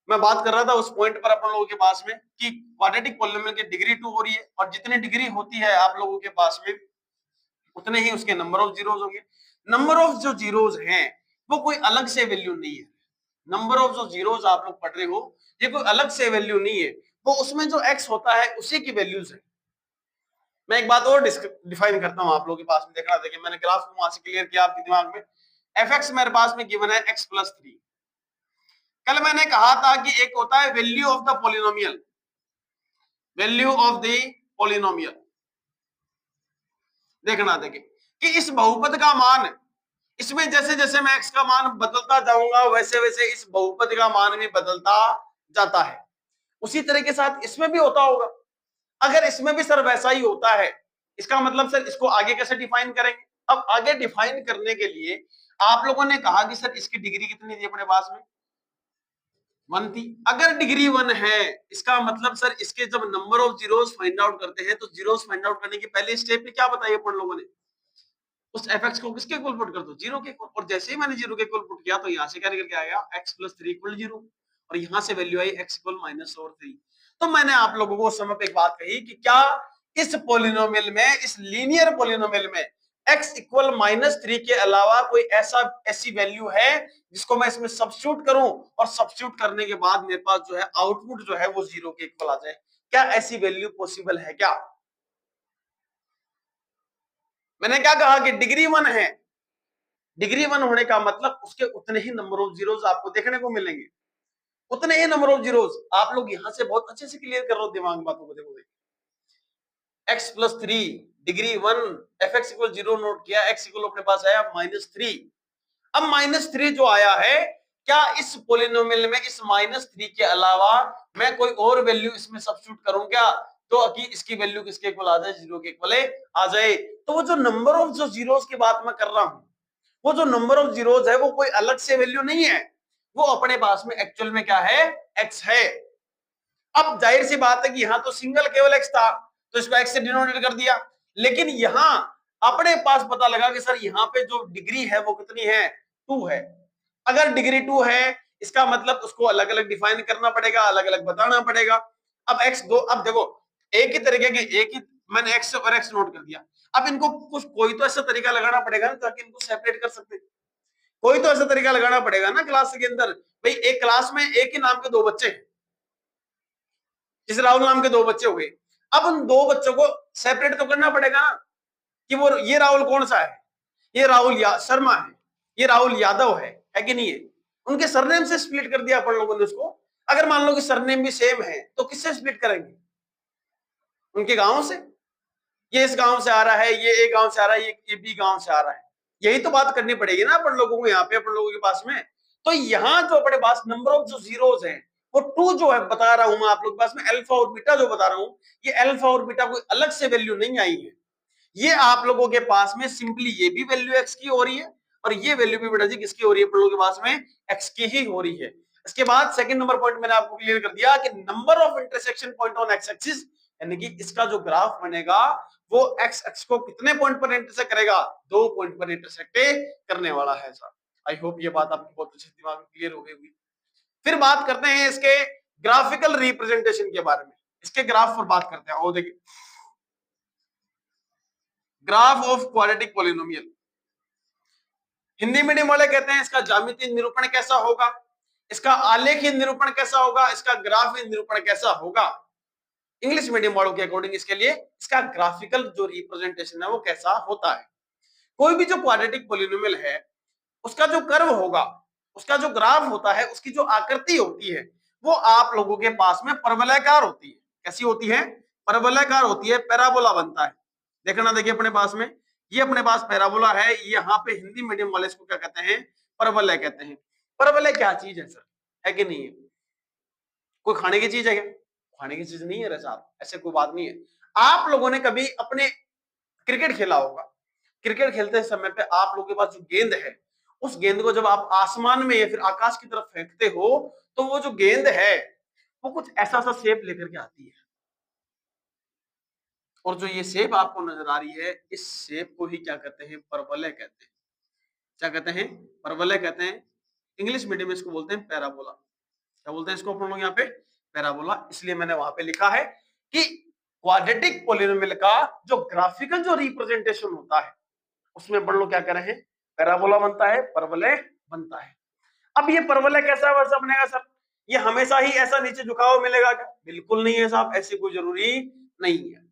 मैं बात कर रहा था उस पॉइंट पर अपन लोगों के पास में कि क्वाड्रेटिक पॉलिनोमियल की डिग्री 2 हो रही है और जितनी डिग्री होती है आप लोगों के पास में उतने ही उसके नंबर ऑफ जीरोस होंगे। नंबर ऑफ जो जीरोस हैं वो कोई अलग से वैल्यू नहीं है। नंबर ऑफ जो जीरोस आप लोग पढ़ रहे हो ये कोई अलग से वैल्यू नहीं है, वो उसमें जो एक्स होता है उसी की वैल्यूज है। मैं एक बात और डिफाइन करता हूं आप लोगों के पास में, देखना देखिए मैंने ग्राफ को वहां से क्लियर किया आपके दिमाग में। एफ एक्स मेरे पास में गिवन है x+3। कल मैंने कहा था कि एक होता है value of the polynomial, value of the polynomial. देखना देखिए कि इस बहुपद का मान, इसमें जैसे जैसे मैं x का मान बदलता जाऊंगा वैसे वैसे इस बहुपद का मान भी बदलता जाता है। उसी तरह के साथ इसमें भी होता होगा। अगर इसमें भी सर वैसा ही होता है इसका मतलब सर इसको आगे कैसे डिफाइन करेंगे। अब आगे डिफाइन करने के लिए आप लोगों ने कहा कि सर इसकी डिग्री कितनी थी अपने पास में, 1 थी। अगर डिग्री 1 है इसका मतलब सर इसके जब number of zeros find out करते हैं तो जीरोस फाइंड आउट करने की पहले स्टेप में क्या बताइए अपन लोगों ने, उस एफ एक्स को किसके इक्वल पुट कर दो, 0 के इक्वल। और जैसे ही मैंने 0 के इक्वल पुट किया तो यहाँ से क्या निकल के आएगा x+3 = 0 और यहाँ से वैल्यू आई x = -3। तो मैंने आप लोगों को समय पे एक बात कही कि क्या इस पोलिनोमियल में, इस लीनियर पोलिनोमियल में x = -3 के अलावा कोई ऐसी वैल्यू है जिसको मैं इसमें सब्स्टिट्यूट करूं और सब्स्टिट्यूट करने के बाद मेरे पास जो है आउटपुट जो है वो 0 के इक्वल आ जाए, क्या ऐसी वैल्यू पॉसिबल है क्या? मैंने क्या कहा कि डिग्री 1 है, डिग्री 1 होने का मतलब उसके उतने ही नंबर ऑफ जीरोस आपको देखने को मिलेंगे, उतने ही नंबर ऑफ जीरोस। आप लोग यहां से बहुत अच्छे से क्लियर कर रहे हो दिमाग में बातों को, देखो x+3 डिग्री 1 fx = 0 नोट किया, x इक्वल अपने पास आया -3। अब -3 जो आया है क्या इस पोलिनोमियल में इस -3 के अलावा मैं कोई और वैल्यू इसमें सब्स्टिट्यूट करूं क्या, तो कि इसकी वैल्यू किसके इक्वल आ जाए, 0 के इक्वल आ जाए। तो वो जो नंबर ऑफ जो जीरोस की बात मैं कर रहा हूं वो जो नंबर ऑफ जीरोस है वो कोई अलग से वैल्यू नहीं है, वो अपने पास में एक्चुअल में क्या है, x है। अब जाहिर सी बात है कि यहां तो सिंगल केवल x था तो इसको x से डिनोमिनेट कर दिया, लेकिन यहां अपने पास पता लगा कि सर यहाँ पे जो डिग्री है वो कितनी है, 2 है। अगर डिग्री 2 है इसका मतलब उसको अलग अलग डिफाइन करना पड़ेगा, अलग अलग बताना पड़ेगा। अब x2, अब देखो एक ही तरीके के, एक ही मैंने x और x नोट कर दिया। अब इनको कुछ कोई तो ऐसा तरीका लगाना पड़ेगा ना ताकि इनको सेपरेट कर सकते, कोई तो ऐसा तरीका लगाना पड़ेगा ना क्लास के अंदर। भाई एक क्लास में एक ही नाम के 2 बच्चे हैं, जैसे राहुल नाम के 2 बच्चे हो गए, अब उन 2 बच्चों को सेपरेट तो करना पड़ेगा ना कि वो ये राहुल कौन सा है, ये राहुल शर्मा है, ये राहुल यादव है कि नहीं है। उनके सरनेम से स्प्लिट कर दिया अपन लोगों ने उसको। अगर मान लो कि सरनेम भी सेम है तो किससे स्प्लिट करेंगे, उनके गांव से। ये इस गांव से आ रहा है, ये ए गांव से आ रहा है, ये बी गांव से आ रहा है, यही तो बात करनी पड़ेगी ना अपन लोगों को यहाँ पे, अपन लोगों के पास में। तो यहाँ जो अपने पास नंबर ऑफ जो जीरोस हैं वो 2 जो है बता रहा हूं मैं आप लोग के पास में, अल्फा और बीटा जो बता रहा हूं, ये अल्फा और बीटा कोई अलग से वैल्यू नहीं आई है। ये आप लोगों के पास में सिंपली ये भी वैल्यू एक्स की हो रही है और ये वैल्यू भी बेटा जी किसकी हो रही है, आप लोगों के पास में एक्स की ही हो रही है। इसके बाद सेकंड नंबर पॉइंट मैंने आपको क्लियर कर दिया कि number of intersection point on x axis, यानी कि इसका जो ग्राफ बनेगा वो एक्स एक्स को कितने पॉइंट पर इंटरसेक्ट करेगा, 2 पॉइंट पर इंटरसेक्ट करने वाला है सर। आई होप ये बात आपको बहुत अच्छे दिमाग में क्लियर हो गई होगी। फिर बात करते हैं इसके ग्राफिकल रिप्रेजेंटेशन के बारे में। इसके ग्राफ पर बात करते हैं। और देखिए graph of quadratic polynomial, Hindi medium वाले कहते हैं इसका ज्यामितीय निरूपण कैसा होगा, इसका आलेखीय निरूपण कैसा होगा, इसका ग्राफीय निरूपण कैसा होगा। इंग्लिश मीडियम वालों के अकॉर्डिंग इसके लिए इसका ग्राफिकल जो रिप्रेजेंटेशन है वो कैसा होता है। कोई भी जो क्वाड्रेटिक पॉलिनोमियल है उसका जो कर्व होगा, उसका जो ग्राफ होता है, उसकी जो आकृति होती है वो आप लोगों के पास में परवलयाकार होती है। कैसी होती है? परवलयाकार होती है, पैराबोला बनता है। देखना, देखिए अपने पास में ये अपने पास पैराबोला है, यहाँ पे हिंदी मीडियम वाले इसको क्या कहते हैं? परवलय कहते हैं। परवलय क्या चीज है सर, है कि नहीं है? कोई खाने की चीज है क्या? खाने की चीज नहीं है रे साहब, ऐसे कोई बात नहीं है। आप लोगों ने कभी अपने क्रिकेट खेला होगा, क्रिकेट खेलते समय पे आप लोगों के पास जो गेंद है, उस गेंद को जब आप आसमान में या फिर आकाश की तरफ फेंकते हो तो वो जो गेंद है वो कुछ ऐसा सा शेप लेकर के आती है। और जो ये शेप आपको नजर आ रही है, इस शेप को ही क्या कहते हैं? परवलय कहते हैं। क्या कहते हैं? परवलय कहते हैं। इंग्लिश मीडियम में इसको बोलते हैं पैराबोला। क्या बोलते हैं इसको अपन लोग यहाँ पे? पैराबोला। इसलिए मैंने वहां पे लिखा है कि क्वाड्रेटिक पॉलिनोमियल का जो ग्राफिकल जो रिप्रेजेंटेशन होता है उसमें अपन लोग क्या कर रहे हैं? पैराबोला बनता है, परवलय बनता है। अब ये परवलय कैसा वैसा बनेगा सर? ये हमेशा ही ऐसा नीचे झुका हुआ मिलेगा क्या? बिल्कुल नहीं है साहब, ऐसी कोई जरूरी नहीं है।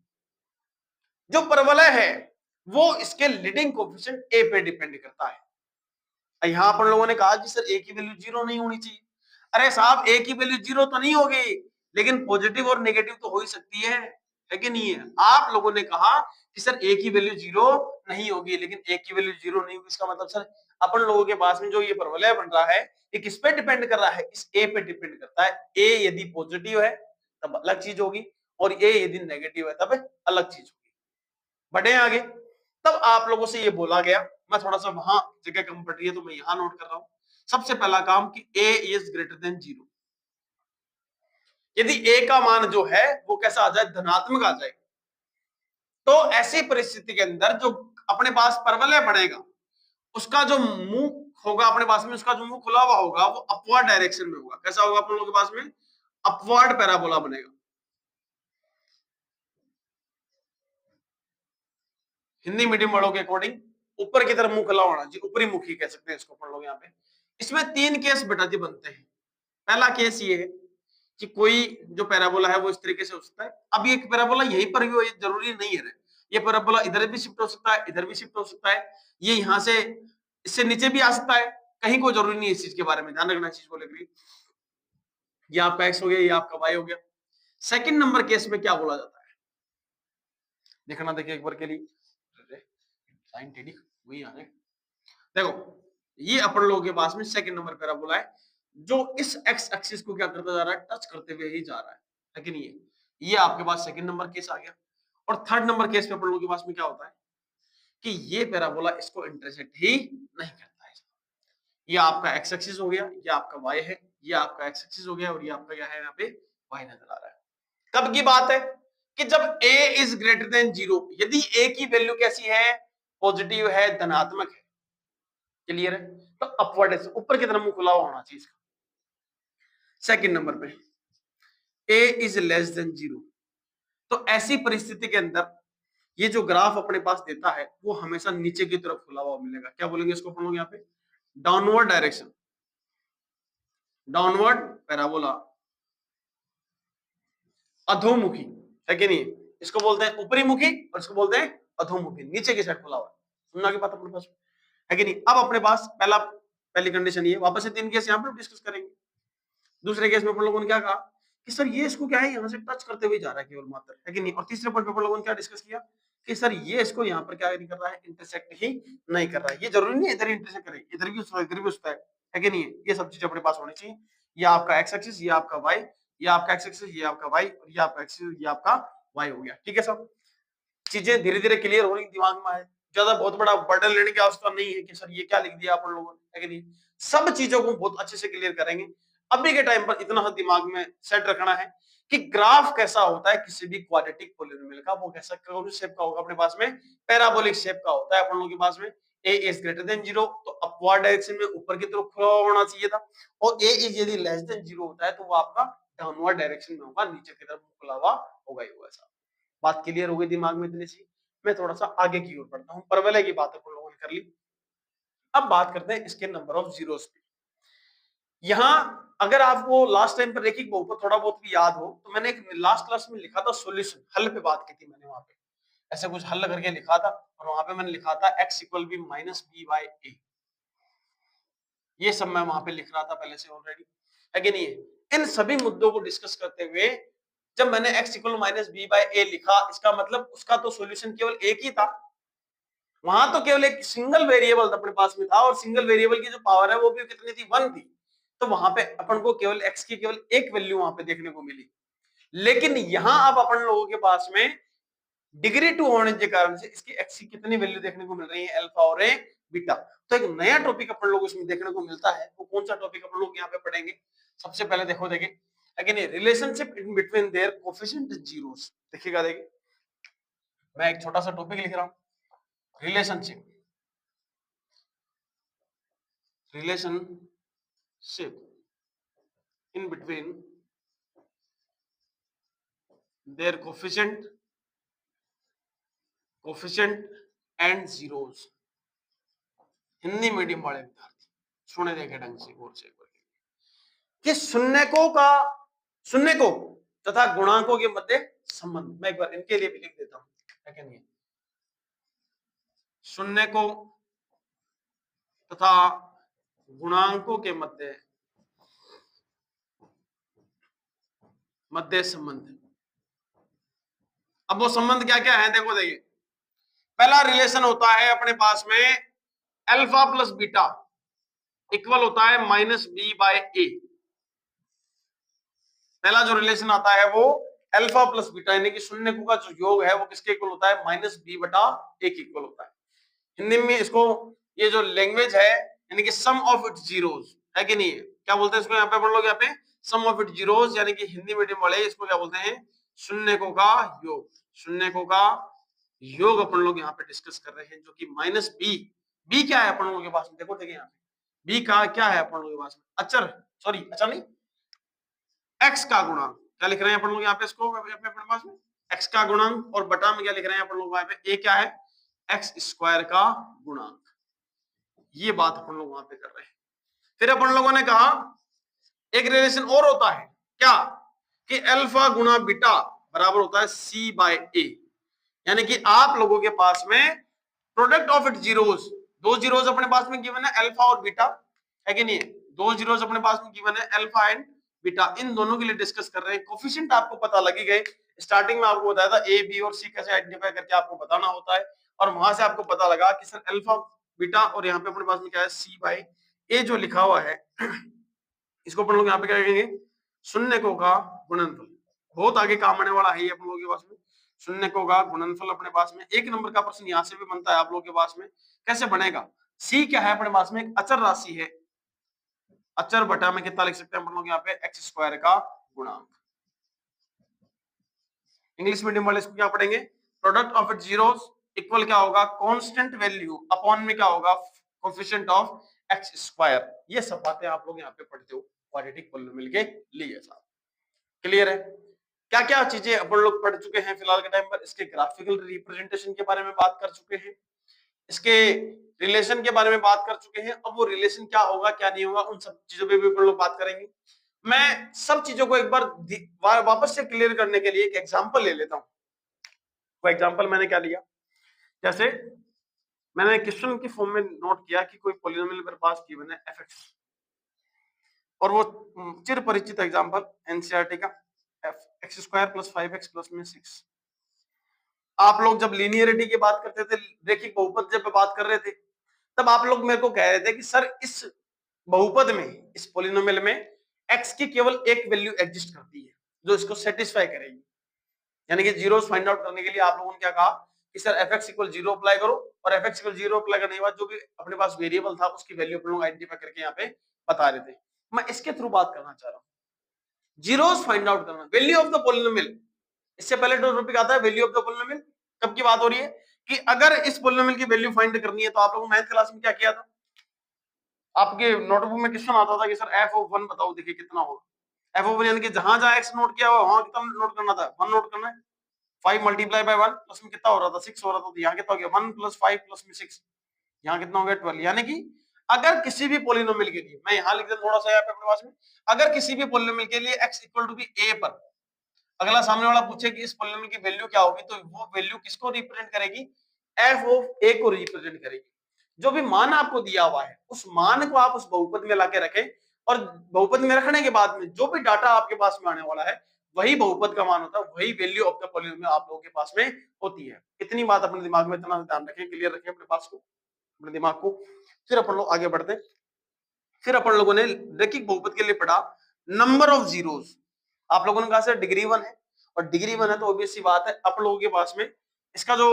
जो परवलय है वो इसके लीडिंग कोएफिशिएंट ए पे डिपेंड करता है। यहाँ अपन लोगों ने कहा कि सर ए की वैल्यू 0 नहीं होनी चाहिए। अरे साहब, ए की वैल्यू 0 तो नहीं होगी, लेकिन पॉजिटिव और नेगेटिव तो हो ही सकती है कि नहीं है? आप लोगों ने कहा कि सर ए की वैल्यू 0 नहीं होगी, लेकिन ए की वैल्यू 0 नहीं होगी, इसका मतलब सर अपन लोगों के पास में जो ये परवलय बन रहा है ये किस पे डिपेंड कर रहा है? इस ए पे डिपेंड करता है। ए यदि पॉजिटिव है तब अलग चीज होगी, और ए यदि नेगेटिव है तब अलग चीज होगी। बढ़े आगे। तब आप लोगों से ये बोला गया, मैं थोड़ा सा वहां जगह कम पड़ रही है तो मैं यहां नोट कर रहा हूं। सबसे पहला काम कि a इज ग्रेटर देन 0। यदि a का मान जो है वो कैसा आ जाए? धनात्मक आ जाए, तो ऐसी परिस्थिति के अंदर जो अपने पास परवलय बनेगा उसका जो मुंह होगा अपने पास में, उसका जो मुंह खुला हुआ होगा वो अपवर्ड डायरेक्शन में होगा। कैसा होगा अपन लोगों के पास में? अपवर्ड पैराबोला बनेगा। हिंदी मीडियम वालों के अकॉर्डिंग ऊपर की तरफ मुंह खुला होना चाहिए, ऊपरी मुखी कह सकते हैं इसको अपन लोग यहाँ पे। इसमें 3 केस बेटा जी बनते हैं। पहला केस ये है कि कोई जो पैराबोला है वो इस तरीके से हो सकता है। अब ये पैराबोला यहीं पर भी हो, ये जरूरी नहीं है। ये पैराबोला इधर भी शिफ्ट हो सकता है, इधर भी शिफ्ट हो सकता है, ये यहाँ से इससे नीचे भी आ सकता है, कहीं कोई जरूरी नहीं है। इस चीज के बारे में ध्यान रखना, इस चीज को लेकर। ये आपका एक्स हो गया, ये आपका वाई हो गया। सेकंड नंबर केस में क्या बोला जाता है? देखना, देखिए एक बार के लिए साइन टेडी वही आ जाए। देखो, ये अपन लोगों के पास में सेकंड नंबर पैराबोला है जो इस एक्स एक्सिस को क्या करता जा रहा है? टच करते हुए ही जा रहा है कि नहीं है? ये आपके पास सेकंड नंबर केस आ गया। और थर्ड नंबर केस में अपन लोगों के पास में क्या होता है कि ये पैराबोला इसको इंटरसेक्ट ही नहीं करता है। ये आपका एक्स एक्सिस हो गया, ये आपका वाई है, ये आपका एक्स एक्सिस हो गया, और ये आपका क्या है? यहाँ पे वाई नजर आ रहा है। कब की बात है? कि जब a इज ग्रेटर देन 0, यदि a की वैल्यू कैसी है? पॉजिटिव है, धनात्मक है। क्लियर है? तो अपवर्ड है, ऊपर की तरफ मुंह खुला हुआ होना चाहिए इसका। सेकंड नंबर पे a इज लेस देन 0, तो ऐसी परिस्थिति के अंदर ये जो ग्राफ अपने पास देता है वो हमेशा नीचे की तरफ खुला हुआ मिलेगा। क्या बोलेंगे इसको हम लोग यहाँ पे? डाउनवर्ड डायरेक्शन, डाउनवर्ड पैराबोला, अधोमुखी, है कि नहीं? इसको बोलते हैं ऊपरी मुखी और इसको बोलते हैं अधोमुखी, नीचे की साइड खुला हुआ। सुनना की बात अपने पास है कि नहीं? अब अपने पास पहली कंडीशन ये, वापस से 3 केस यहाँ पर डिस्कस करेंगे। दूसरे केस में अपन लोगों ने क्या कहा कि सर ये इसको क्या है? यहाँ से टच करते हुए जा रहा है केवल मात्र, है कि नहीं? और तीसरे पॉइंट पे अपन लोगों ने क्या डिस्कस किया कि सर ये इसको यहाँ पर क्या नहीं कर रहा है? इंटरसेक्ट ही नहीं कर रहा है। ये जरूरी नहीं है इधर ही इंटरसेक्ट करे, इधर भी उसका इधर भी उसका है कि नहीं है? ये सब चीजें अपने पास होनी चाहिए। ये आपका एक्स एक्सिस, ये आपका वाई, ये आपका एक्स एक्सिस, ये आपका वाई, और ये आपका एक्सिस, ये आपका वाई हो गया। ठीक है सब चीजें धीरे धीरे क्लियर हो रही दिमाग में आए। ज्यादा बहुत बड़ा बर्डन लेने की आवश्यकता नहीं है कि सर ये क्या लिख दिया आप लोगों ने, है कि नहीं? सब चीजों को बहुत अच्छे से क्लियर करेंगे। अभी के टाइम पर इतना सा दिमाग में सेट रखना है कि ग्राफ कैसा होता है किसी भी क्वाड्रेटिक पॉलिनोमियल का, वो कैसा कौन शेप का होगा अपने पास में, पैराबोलिक शेप का होता है अपन लोगों के पास में। a इज ग्रेटर देन 0 तो अपवर्ड डायरेक्शन में ऊपर की तरफ खुला हुआ होना चाहिए था, और a इज यदि लेस देन 0 होता है तो वो आपका डाउनवर्ड डायरेक्शन में होगा, नीचे की तरफ खुला हुआ होगा ही होगा। ऐसा बात क्लियर हो गई दिमाग में इतनी सी। मैं थोड़ा सा आगे की ओर बढ़ता हूँ, परवलय की बात अपन लोगों ने कर ली। अब बात करते हैं इसके नंबर ऑफ जीरोस पे। यहाँ अगर आपको लास्ट टाइम पर रेखिक बहुपद थोड़ा बहुत भी याद हो तो मैंने एक लास्ट क्लास में लिखा था सॉल्यूशन, हल पे बात की थी मैंने, वहां पे ऐसे कुछ हल करके लिखा था, और वहां पे मैंने लिखा था x equal B minus B by A. ये सब मैं वहां पे लिख रहा था पहले से ऑलरेडी, है कि नहीं है। इन सभी मुद्दों को डिस्कस करते हुए जब मैंने x equal minus B by A लिखा, इसका मतलब उसका तो सॉल्यूशन केवल एक ही था, वहां तो केवल एक सिंगल वेरिएबल अपने पास में था, और सिंगल वेरिएबल की जो पावर है वो भी कितनी थी, 1 थी। तो वहां पे अपन को केवल x की केवल एक वैल्यू वहां पे देखने को मिली। लेकिन यहां अब अपन लोगों के पास में डिग्री 2 होने के कारण से इसकी x की कितनी वैल्यू देखने को मिल रही है, अल्फा और बीटा। तो एक नया टॉपिक अपन लोग इसमें देखने को मिलता है, वो कौन सा टॉपिक अपन लोग यहाँ पे पढ़ेंगे। सबसे पहले देखो देखें again relationship in between their coefficient zeros. देखिएगा देखिए, मैं एक छोटा सा टॉपिक लिख रहा हूं, relationship in between their coefficient and zeros। Hindi medium वाले विद्यार्थी सुने देखे ढंग से गौर से कि शून्य को तथा गुणांकों के मध्य संबंध। मैं एक बार इनके लिए भी लिख देता हूं, है कि नहीं, शून्य को तथा गुणांकों के मध्य संबंध। अब वो संबंध क्या क्या है देखो देखिए, पहला रिलेशन होता है अपने पास में अल्फा प्लस बीटा इक्वल होता है माइनस बी बाय ए। पहला जो रिलेशन आता है वो अल्फा प्लस बीटा यानी कि शून्य का जो योग है वो किसके इक्वल होता है, माइनस बी बटा ए के इक्वल होता है। हिंदी में इसको ये जो लैंग्वेज है यानी कि सम ऑफ इट्स जीरोस, है कि नहीं है, क्या बोलते हैं इसको यहाँ पे अपन लोग, यहाँ पे सम ऑफ इट्स जीरोस, यानी कि हिंदी मीडियम वाले इसको क्या बोलते हैं, शून्यकों का योग। शून्यकों का योग अपन लोग यहाँ पे डिस्कस कर रहे हैं, जो कि माइनस बी। बी क्या है अपन लोगों के पास में, देखो देखिए यहाँ पे बी का क्या है अपन लोगों के पास में, अचर, सॉरी अचर नहीं, एक्स का गुणांक। क्या लिख रहे हैं अपन लोग यहाँ पे इसको अपने पास में, एक्स का गुणांक, और बटा में क्या लिख रहे हैं अपन लोग वहां पे, ए क्या है, एक्स स्क्वायर का गुणांक। ये बात अपन लोग वहां पे कर रहे हैं। फिर अपन लोगों ने कहा एक रिलेशन और होता है क्या, कि अल्फा गुणा बीटा बराबर होता है सी बाय ए। यानी कि आप लोगों के पास में प्रोडक्ट ऑफ इट जीरोस, दो जीरोस अपने पास में गिवन है अल्फा और बीटा, है कि नहीं है, दो जीरोस अपने पास में गिवन है अल्फा एंड बीटा, इन दोनों के लिए डिस्कस कर रहे हैं। कोफिशिएंट आपको पता लगी गए, स्टार्टिंग में आपको बताया था ए बी और सी कैसे आइडेंटिफाई करके आपको बताना होता है, और वहां से आपको पता लगा कि सर अल्फा बीटा और यहाँ पे अपने पास में क्या है सी बाई ए जो लिखा हुआ है इसको अपन लोग यहाँ पे क्या कहेंगे, शून्यकों का गुणनफल। बहुत आगे काम आने वाला है ये अपन लोगों के पास में, शून्यकों का गुणनफल अपने पास में। एक नंबर का प्रश्न यहाँ से भी बनता है आप लोगों के पास में, कैसे बनेगा, सी क्या है अपने पास में, एक अचर राशि है, अचर बटा में कितना लिख सकते हैं अपन लोग यहाँ पे, एक्स स्क्वायर का गुणांक। इंग्लिश मीडियम वाले इसको क्या पढ़ेंगे, product of it zeros equal क्या होगा, कांस्टेंट वैल्यू अपॉन में क्या होगा, कोएफिशिएंट ऑफ एक्स स्क्वायर। ये सब बातें आप लोग यहाँ पे पढ़ते हो क्वाड्रेटिक पॉलिनोमियल के लिए। साहब क्लियर है, क्या क्या चीजें अपन लोग पढ़ चुके हैं फिलहाल के टाइम पर, इसके ग्राफिकल रिप्रेजेंटेशन के बारे में बात कर चुके हैं, इसके रिलेशन के बारे में बात कर चुके हैं। अब वो रिलेशन क्या होगा क्या नहीं होगा उन सब चीजों पे भी अपन लोग बात करेंगे। मैं सब चीजों को एक बार वापस से क्लियर करने के लिए एक एग्जांपल ले लेता हूं। वो एग्जांपल मैंने क्या लिया, जैसे मैंने क्वेश्चन की फॉर्म में नोट किया कि कोई पॉलिनोमियल मेरे पास गिवन है fx, और वो चिर परिचित एग्जांपल एनसीईआरटी का x square plus 5x plus में 6। आप लोग जब लीनियरिटी की बात करते थे, रैखिक बहुपद जब बात कर रहे थे, तब आप लोग मेरे को कह रहे थे कि सर इस बहुपद में, इस पॉलिनोमियल में x की केवल एक वैल्यू एग्जिस्ट करती है जो इसको सेटिस्फाई करेगी। यानी कि जीरोस फाइंड आउट करने के लिए आप लोगों ने क्या कहा कि सर fx इक्वल 0 अप्लाई करो, और fx इक्वल 0 अप्लाई करने के बाद जो भी अपने पास वेरिएबल था उसकी वैल्यू अपन लोग आइडेंटिफाई करके यहाँ पे बता रहे थे। मैं इसके थ्रू बात करना चाह रहा हूं, जीरोस फाइंड आउट करना, वैल्यू ऑफ द पॉलिनोमियल। इससे पहले जो टॉपिक आता है वैल्यू ऑफ द पॉलिनोमियल, कब की बात हो रही है कि अगर इस पॉलिनोमियल की वैल्यू फाइंड करनी है तो आप लोगों ने 9th क्लास में क्या किया था, आपके नोटबुक में क्वेश्चन आता था कि सर एफ ऑफ 1 बताओ, देखिए कितना होगा। एफ ऑफ 1 यानी कि जहां जहां एक्स नोट किया हुआ वहां कितना नोट करना था, 1 नोट करना है। 5 मल्टीप्लाई बाय 1 प्लस में कितना हो रहा था, 6 हो रहा था, तो यहाँ कितना हो गया 1 प्लस 5 प्लस में 6, यहाँ कितना हो गया 12। यानी कि अगर किसी भी पॉलिनोमियल के लिए, मैं यहाँ लिख देता थोड़ा सा यहाँ पे अपने पास में, अगर किसी भी पॉलिनोमियल के लिए x equal to be a पर अगला सामने वाला पूछे कि इस पॉलिनोमियल की वैल्यू क्या होगी, तो वो वैल्यू किसको रिप्रेजेंट करेगी, f ऑफ a को रिप्रेजेंट करेगी। जो भी मान आपको दिया हुआ है उस मान को आप उस बहुपद में लाके रखें, और बहुपद में रखने के बाद में जो भी डाटा आपके पास में आने वाला है वही बहुपद का मान होता है, वही वैल्यू ऑफ द पॉलिनोमियल आप लोगों के पास में होती है। इतनी बात अपने दिमाग में इतना ध्यान रखें, क्लियर रखें अपने पास को, अपने दिमाग को। फिर अपन लोग आगे बढ़ते हैं। फिर अपन लोगों ने रैखिक बहुपद के लिए पढ़ा नंबर ऑफ जीरोस। आप लोगों ने कहा सर डिग्री 1 है, और डिग्री 1 है तो ऑब्वियस सी बात है आप लोगों के पास में इसका जो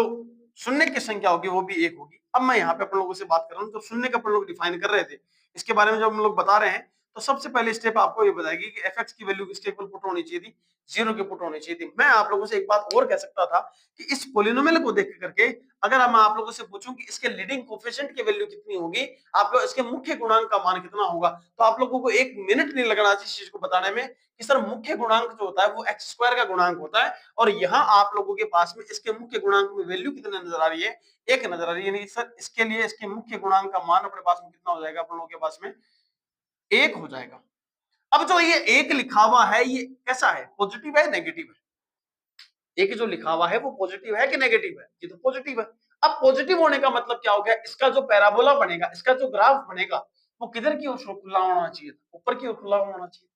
शून्य की संख्या होगी वो भी 1 होगी। अब मैं यहाँ पे अपन लोगों से बात कर रहा हूँ, तो शून्य का अपन लोग डिफाइन कर रहे थे, इसके बारे में जब हम लोग बता रहे हैं तो सबसे पहले स्टेप आपको ये बताएगी कि एफ एक्स की वैल्यू किसके इक्वल पुट होनी चाहिए थी, 0 के पुट होनी चाहिए थी। मैं आप लोगों से एक बात और कह सकता था कि इस पोलिनोमियल को देख करके अगर मैं आप लोगों से पूछूं कि इसके लीडिंग कोफिशिएंट की वैल्यू कितनी होगी, आपको इसके मुख्य गुणांक का मान कितना होगा, तो आप लोगों को 1 मिनट नहीं लगना चाहिए इस चीज को बताने में कि सर मुख्य गुणांक जो होता है वो एक्स स्क्वायर का गुणांक होता है, और यहाँ आप लोगों के पास में इसके मुख्य गुणांक में वैल्यू कितने नजर आ रही है, 1 नजर आ रही है। यानी सर इसके लिए इसके मुख्य गुणांक का मान अपने पास में कितना हो जाएगा, अपन लोगों के पास में 1 हो जाएगा। अब जो ये 1 लिखा हुआ है ये कैसा है, पॉजिटिव है नेगेटिव है, एक जो लिखा हुआ है वो पॉजिटिव है कि नेगेटिव है, ये तो पॉजिटिव है। अब पॉजिटिव होने का मतलब क्या हो गया, इसका जो पैराबोला बनेगा, इसका जो ग्राफ बनेगा वो किधर की ओर खुला होना चाहिए, ऊपर की ओर खुला होना चाहिए।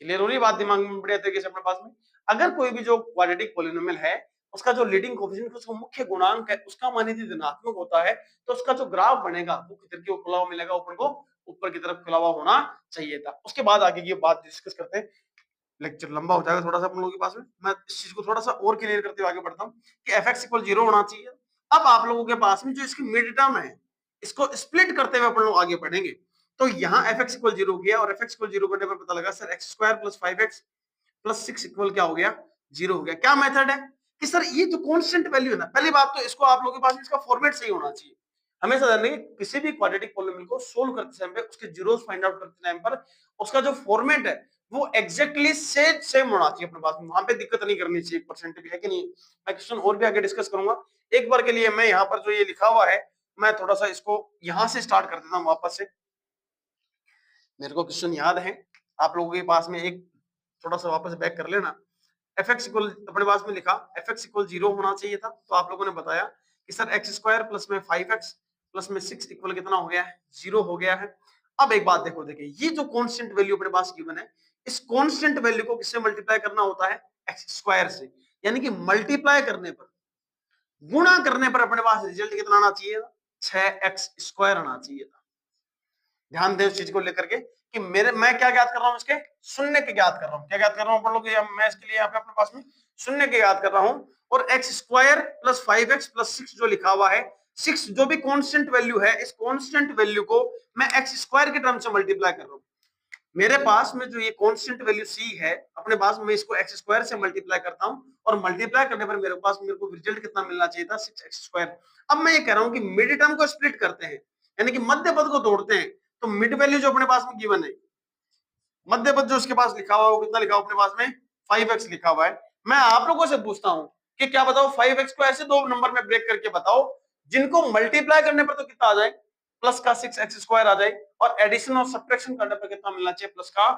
क्लियर हो रही बात दिमाग में बढ़िया तरीके से अपने पास में। अगर कोई भी जो क्वाड्रेटिक पॉलिनोमियल है उसका जो लीडिंग कोएफिशिएंट उसका मुख्य गुणांक है उसका मान यदि धनात्मक होता है तो उसका जो ग्राफ बनेगा वो किधर की ओर खुला हुआ मिलेगा, ऊपर को ऊपर की तरफ खुला हुआ होना चाहिए था। उसके बाद आगे की बात डिस्कस करते हैं, लेक्चर लंबा हो जाएगा थोड़ा सा अपन लोगों के पास में। मैं इस चीज को थोड़ा सा और क्लियर करते हुए आगे बढ़ता हूँ कि एफ एक्स इक्वल 0 होना चाहिए। अब आप लोगों के पास में जो इसकी मिड टर्म है इसको स्प्लिट करते हुए अपन लोग आगे बढ़ेंगे। तो यहाँ एफ एक्स इक्वल 0 गया, और एफ एक्स इक्वल 0 करने पर पता लगा sir x square plus 5x plus 6 equal क्या हो गया, 0 हो गया। क्या मेथड है कि सर ये जो कांस्टेंट वैल्यू है ना, पहली बात तो इसको आप लोगों के पास इसका फॉर्मेट सही होना चाहिए। हमेशा ध्यान रखिए किसी भी क्वाड्रेटिक पॉलिनोमियल को सोल्व करते समय पे उसके जीरोस फाइंड आउट करते टाइम पर उसका जो फॉर्मेट है वो एग्जैक्टली सेम होना चाहिए अपने पास में, वहां पे दिक्कत नहीं करनी चाहिए, परसेंट भी है कि नहीं। मैं क्वेश्चन और भी आगे डिस्कस करूंगा। एक बार के लिए मैं यहाँ पर जो ये लिखा हुआ है मैं थोड़ा सा इसको यहाँ से स्टार्ट कर देता हूँ वापस से। मेरे को क्वेश्चन याद है, आप लोगों के पास में एक थोड़ा सा वापस बैक कर लेना। एफ एक्स इक्वल अपने पास में लिखा एफ एक्स इक्वल 0 होना चाहिए था, तो आप लोगों ने बताया कि सर एक्स स्क्वायर प्लस में 5x प्लस में 6 इक्वल कितना हो गया है, 0 हो गया है। अब एक बात देखो, देखिए ये जो कांस्टेंट वैल्यू अपने पास गिवन है इस कांस्टेंट वैल्यू को किससे मल्टीप्लाई करना होता है, एक्स स्क्वायर से। यानी कि मल्टीप्लाई करने पर, गुणा करने पर अपने पास रिजल्ट कितना आना चाहिए, 6x स्क्वायर आना चाहिए था। ध्यान दें उस चीज को लेकर के कि मैं क्या ज्ञात कर रहा हूं, इसके शून्य के ज्ञात कर रहा हूं। क्या ज्ञात कर रहा हूं अपन लोग, मैं इसके लिए यहाँ पे अपने पास में शून्य के ज्ञात कर रहा हूं, और x square plus 5x plus 6 जो लिखा हुआ है, 6 जो भी कांस्टेंट वैल्यू है इस कांस्टेंट वैल्यू को मैं एक्स स्क्वायर के टर्म से मल्टीप्लाई कर रहा हूं। मेरे पास में जो ये कांस्टेंट वैल्यू c है अपने पास में इसको एक्स स्क्वायर से मल्टीप्लाई करता हूं, और मल्टीप्लाई करने पर मेरे को रिजल्ट कितना मिलना चाहिए था, 6x स्क्वायर। अब मैं ये कह रहा हूं कि मिड टर्म को स्प्लिट करते हैं, यानी कि मध्य पद को तोड़ते हैं, तो मिड वैल्यू जो अपने पास में गिवन है, मध्य पद जो उसके पास लिखा हुआ है वो कितना लिखा हुआ अपने पास में 5x लिखा हुआ है। मैं आप लोगों से पूछता हूं कि क्या बताओ 5x को ऐसे दो नंबर में ब्रेक करके बताओ जिनको मल्टीप्लाई करने पर तो कितना आ जाए, प्लस का 6x स्क्वायर आ जाए, और एडिशन और सब्ट्रैक्शन करने पर कितना मिलना चाहिए, प्लस का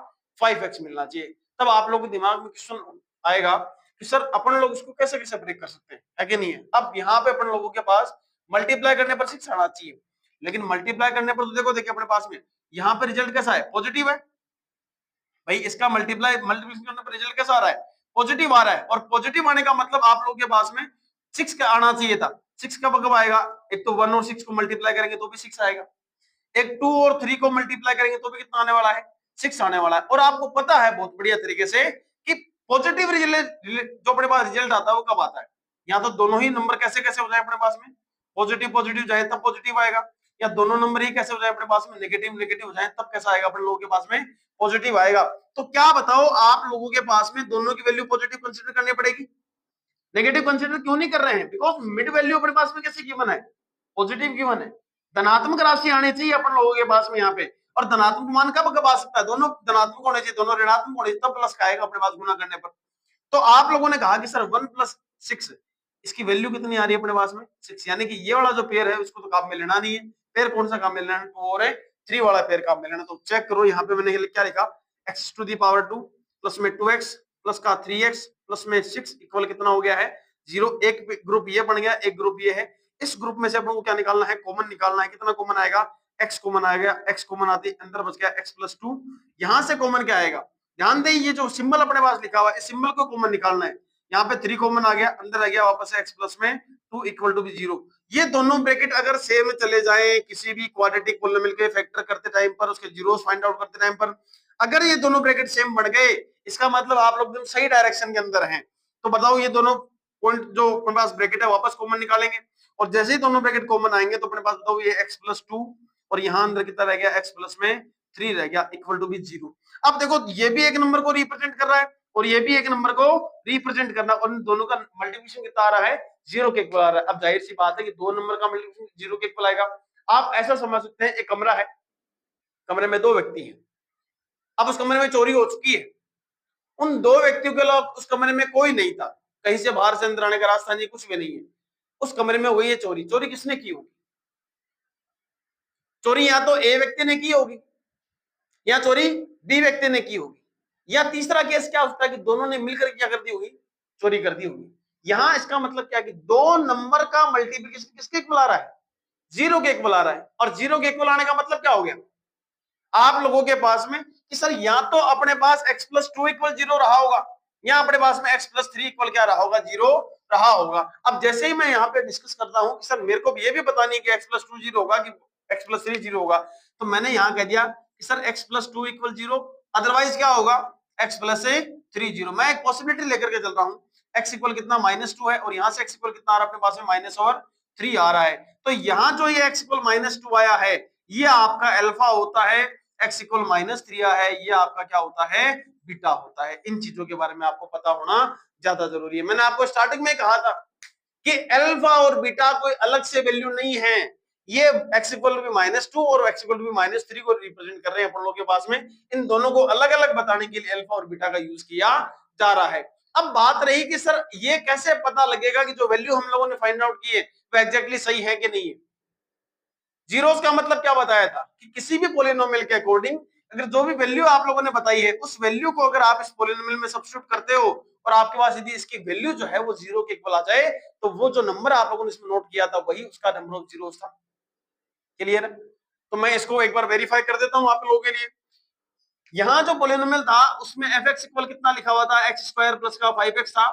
5x मिलना चाहिए। तब आप लोगों के दिमाग में क्वेश्चन आएगा कि सर अपन लोग इसको कैसे कैसे ब्रेक कर सकते हैं, है कि नहीं है। अब यहाँ पे अपन लोगों के पास मल्टीप्लाई करने पर 6 आना चाहिए, लेकिन मल्टीप्लाई करने पर तो देखो देखिए अपने पास में यहाँ पे रिजल्ट कैसा है, पॉजिटिव है भाई। इसका मल्टीप्लिकेशन करने पर रिजल्ट कैसा आ रहा है, पॉजिटिव आ रहा है, और पॉजिटिव आने का मतलब आप लोगों के पास में 6 का आना चाहिए था। 6 का कब आएगा, एक तो 1 और 6 को मल्टीप्लाई करेंगे तो भी 6 आएगा, एक 2 और 3 को मल्टीप्लाई करेंगे तो भी कितना आने वाला है, 6 आने वाला है। और आपको पता है बहुत बढ़िया तरीके से कि पॉजिटिव रिजल्ट जो अपने पास रिजल्ट आता है वो कब आता है, यहाँ तो दोनों ही नंबर कैसे कैसे हो जाए अपने पास में, पॉजिटिव पॉजिटिव जाए तब पॉजिटिव आएगा, या दोनों नंबर ही कैसे हो जाए अपने पास में नेगेटिव नेगेटिव हो जाए, तब कैसा आएगा अपने लोगों के पास में पॉजिटिव आएगा। तो क्या बताओ आप लोगों के पास में दोनों की वैल्यू पॉजिटिव कंसीडर करनी पड़ेगी, नेगेटिव कंसीडर क्यों नहीं कर रहे हैं? बिकॉज मिड वैल्यू अपने पास में कैसे गिवन है, पॉजिटिव गिवन है। धनात्मक राशि आनी चाहिए अपन लोगों के पास में यहाँ पे, और धनात्मक मान कब आ सकता है, दोनों धनात्मक होने चाहिए, दोनों ऋणात्मक होने चाहिए, तब प्लस का आएगा अपने पास गुना करने पर। तो आप लोगों ने कहा कि सर 1 + 6 इसकी वैल्यू कितनी आ रही है अपने पास में 6, यानी कि ये वाला जो पेयर है उसको तो काम में लेना नहीं है। पेयर कौन सा काम में लेना है, 2 और 3 वाला पेयर काम में लेना। तो चेक करो यहाँ पे मैंने क्या लिखा, x⁻² प्लस में 2x प्लस का 3x प्लस में 6 इक्वल कितना हो गया है 0। एक ग्रुप ये बन गया, एक ग्रुप ये है। इस ग्रुप में से अपन को क्या निकालना है, कॉमन निकालना है। कितना कॉमन आएगा, x कॉमन आ गया, x कॉमन आते अंदर बच गया x+2। यहां से कॉमन क्या आएगा, ध्यान दें ये जो सिंबल अपने पास लिखा हुआ है इस सिंबल को कॉमन निकालना है। यहाँ पे 3 कॉमन आ गया, अंदर आ गया वापस x प्लस में 2 इक्वल टू 0। ये दोनों ब्रैकेट अगर सेम चले जाए किसी भी क्वाड्रेटिक पॉलिनोमियल के फैक्टर करते टाइम पर, उसके जीरोस फाइंड आउट करते टाइम पर, अगर ये दोनों ब्रैकेट सेम बन गए इसका मतलब आप लोग एकदम सही डायरेक्शन के अंदर हैं। तो बताओ ये दोनों पॉइंट जो अपने पास ब्रैकेट है वापस कॉमन निकालेंगे, और जैसे ही दोनों ब्रैकेट कॉमन आएंगे तो अपने पास बताओ ये x+2 और यहाँ अंदर कितना रह गया x प्लस में 3 रह गया इक्वल टू 0। अब देखो ये भी एक नंबर को रिप्रेजेंट कर रहा है और ये भी एक नंबर को रिप्रेजेंट करना, और इन दोनों का मल्टीप्लिकेशन कितना आ रहा है 0 के इक्वल आ रहा है। अब जाहिर सी बात है कि दो नंबर का मल्टीप्लिकेशन 0 के इक्वल आएगा। आप ऐसा समझ सकते हैं एक कमरा है, कमरे में 2 व्यक्ति हैं, अब उस कमरे में चोरी हो चुकी है। उन 2 व्यक्तियों के अलावा उस कमरे में कोई नहीं था, कहीं से बाहर से अंदर आने का रास्ता नहीं, कुछ भी नहीं है। उस कमरे में हुई है चोरी। चोरी किसने की होगी, चोरी या तो ए व्यक्ति ने की होगी या चोरी बी व्यक्ति ने की होगी, या तीसरा केस क्या होता है कि दोनों ने मिलकर क्या कर दी होगी, चोरी कर दी होगी। यहां इसका मतलब क्या है कि दो नंबर का मल्टीप्लिकेशन किसके इक्वल आ रहा है, 0 के इक्वल आ रहा है। और 0 के इक्वल आने का मतलब क्या हो गया आप लोगों के पास में कि सर या तो अपने पास x+2 इक्वल 0 रहा होगा, या अपने पास में x+3 इक्वल क्या रहा होगा 0 रहा होगा। अब जैसे ही मैं यहाँ पे डिस्कस करता हूं कि सर मेरे को ये भी पता नहीं कि x+2 0 होगा कि x+3 0 होगा, तो मैंने यहाँ कह दिया कि सर x+2 इक्वल 0, अदरवाइज क्या होगा x+3 0। मैं एक पॉसिबिलिटी लेकर के चल रहा हूँ, x इक्वल कितना -2 है और यहाँ से x इक्वल कितना आ रहा है अपने पास में -3 आ रहा है। तो यहाँ जो ये x इक्वल -2 आया है ये आपका अल्फा होता है, x इक्वल -3 है ये आपका क्या होता है बीटा होता है। इन चीजों के बारे में आपको पता होना ज्यादा जरूरी है। मैंने आपको स्टार्टिंग में कहा था कि अल्फा और बीटा कोई अलग से वैल्यू नहीं है, ये x इक्वल टू -2 और x इक्वल टू -3 को रिप्रेजेंट कर रहे हैं अपन लोगों के पास में। इन दोनों को अलग अलग बताने के लिए अल्फा और बीटा का यूज किया जा रहा है। अब बात रही कि सर ये कैसे पता लगेगा कि जो वैल्यू हम लोगों ने फाइंड आउट की है वो एग्जैक्टली सही है कि नहीं है। जीरोस का मतलब क्या बताया था कि किसी भी पॉलिनोमियल के अकॉर्डिंग अगर जो भी वैल्यू आप लोगों ने बताई है उस वैल्यू को अगर आप इस पॉलिनोमियल में सब्स्टिट्यूट करते हो और आपके पास यदि इसकी वैल्यू जो है वो 0 के इक्वल आ जाए तो वो जो नंबर आप लोगों ने इसमें नोट किया था वही उसका नंबर ऑफ जीरोस था। क्लियर है? तो मैं इसको एक बार वेरीफाई कर देता हूं आप लोगों के लिए। यहां जो पॉलिनोमियल था उसमें fx इक्वल कितना लिखा हुआ था x² प्लस का 5x था,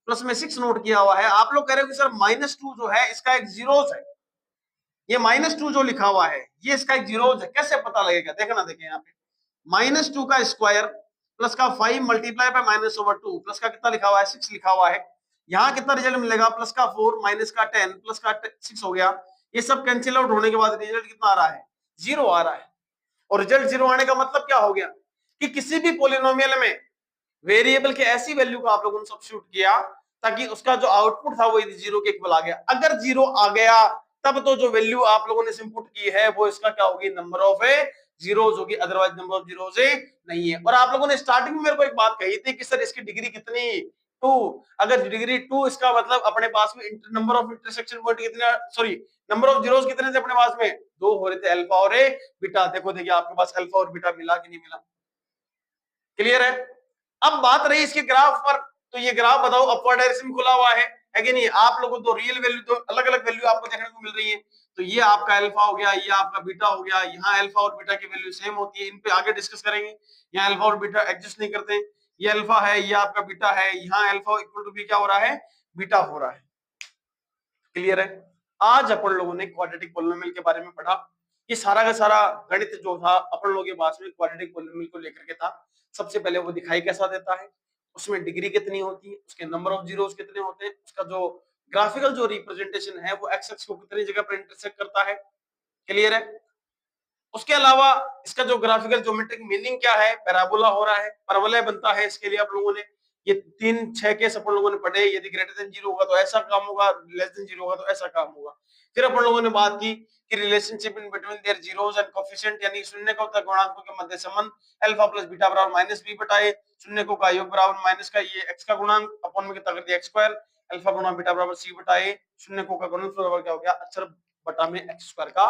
प्लस में 6 नोट किया हुआ है। आप लोग कह रहे हो कि सर -2 जो है इसका एक जीरोस है, ये -2 जो लिखा हुआ है ये इसका एक जीरोस है, कैसे पता लगेगा देखना, देखिए यहाँ पे -2 का स्क्वायर प्लस का 5 मल्टीप्लाई बाय -2 प्लस का कितना लिखा हुआ है 6 लिखा हुआ है। यहाँ कितना रिजल्ट मिलेगा प्लस का 4 माइनस का 10 प्लस का 6 हो गया। ये सब कैंसिल आउट होने के बाद रिजल्ट कितना आ रहा है 0 आ रहा है। और रिजल्ट 0 आने का मतलब क्या हो गया कि किसी भी पॉलिनोमियल में वेरिएबल के ऐसी वैल्यू को आप लोगों ने सब्स्टिट्यूट किया ताकि उसका जो आउटपुट था वो 0 के इक्वल आ गया। अगर 0 आ गया तब तो जो वैल्यू आप लोगों ने इनपुट की है वो इसका क्या होगी नंबर ऑफ जीरोस होगी, अदरवाइज नंबर ऑफ जीरोस नहीं है। और आप लोगों ने स्टार्टिंग में मेरे को एक बात कही थी कि सर इसकी डिग्री कितनी 2, अगर डिग्री 2 इसका मतलब अपने पास में नंबर ऑफ इंटरसेक्शन पॉइंट कितने, सॉरी नंबर ऑफ जीरोस कितने थे अपने पास में 2 हो रहे थे, अल्फा और बीटा। देखो देखिए आपके पास अल्फा और बीटा मिला कि नहीं मिला, क्लियर है? अब बात रही इसके ग्राफ पर, तो ये ग्राफ बताओ अपवर्ड डायरेक्शन में खुला हुआ है कि नहीं? आप लोगों को तो रियल वैल्यू तो अलग अलग वैल्यू आपको देखने को मिल रही है। तो ये आपका अल्फा हो गया, ये आपका बीटा हो गया, यहाँ अल्फा और बीटा की वैल्यू सेम होती है, इन पे आगे डिस्कस करेंगे। यहाँ अल्फा और बीटा एडजस्ट नहीं करते, ये अल्फा है ये आपका बीटा है, यहाँ अल्फा इक्वल टू बी क्या हो रहा है बीटा हो रहा है। क्लियर है? आज अपन लोगों ने क्वाड्रेटिक पॉलिनोमियल के बारे में पढ़ा। ये सारा का सारा गणित जो था अपन लोगों के पास में क्वाड्रेटिक पॉलिनोमियल को लेकर के था। सबसे पहले वो दिखाई कैसा देता है, उसमें डिग्री कितनी होती है, उसके नंबर ऑफ जीरोस कितने होते हैं, उसका जो ग्राफिकल जो रिप्रेजेंटेशन है वो एक्स एक्स को कितनी जगह पर इंटरसेक्ट करता है, क्लियर है? उसके अलावा इसका जो ग्राफिकल ज्योमेट्रिक मीनिंग क्या है, पैराबोला हो रहा है, परवलय बनता है, इसके लिए आप लोगों ने ये 3-6 केस अपन लोगों ने पढ़े। यदि ग्रेटर देन 0 होगा तो ऐसा काम होगा, लेस देन 0 होगा तो ऐसा काम होगा। फिर अपन लोगों ने बात की कि relationship in between their zeros and coefficient, यानी शून्य को तक गुणांकों के मध्य संबंध अल्फा प्लस बीटा बराबर माइनस बी बटाए शून्य को का योग बराबर माइनस का ये x का गुणांक अपॉन में कितना कर दिया x स्क्वायर, अल्फा गुणा बीटा बराबर c बटाए शून्य को का गुणनफल बराबर क्या हो गया, अक्षर बटा में x स्क्वायर का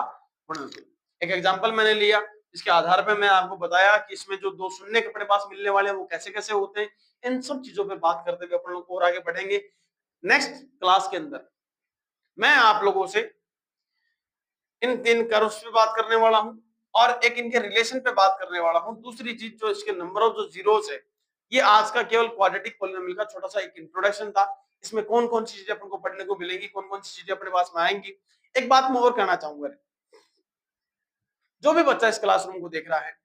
गुणनफल। एक एग्जांपल मैंने लिया, इसके आधार पर मैं आपको बताया कि इसमें जो दो शून्य अपने पास मिलने वाले हैं वो कैसे कैसे होते हैं। इन सब चीजों पे बात करते हुए अपन लोग और आगे बढ़ेंगे। नेक्स्ट क्लास के अंदर मैं आप लोगों से इन 3 कर्व्स पे बात करने वाला हूं और एक इनके रिलेशन पे बात करने वाला हूं। दूसरी चीज जो इसके नंबर ऑफ जो जीरोस है, ये आज का केवल क्वाड्रेटिक पॉलिनोमियल का छोटा सा एक इंट्रोडक्शन था। इसमें कौन कौन सी चीजें अपन को पढ़ने को मिलेंगी, कौन कौन सी चीजें अपने पास में आएंगी। एक बात मैं और कहना चाहूंगा, जो भी बच्चा इस क्लासरूम को देख रहा है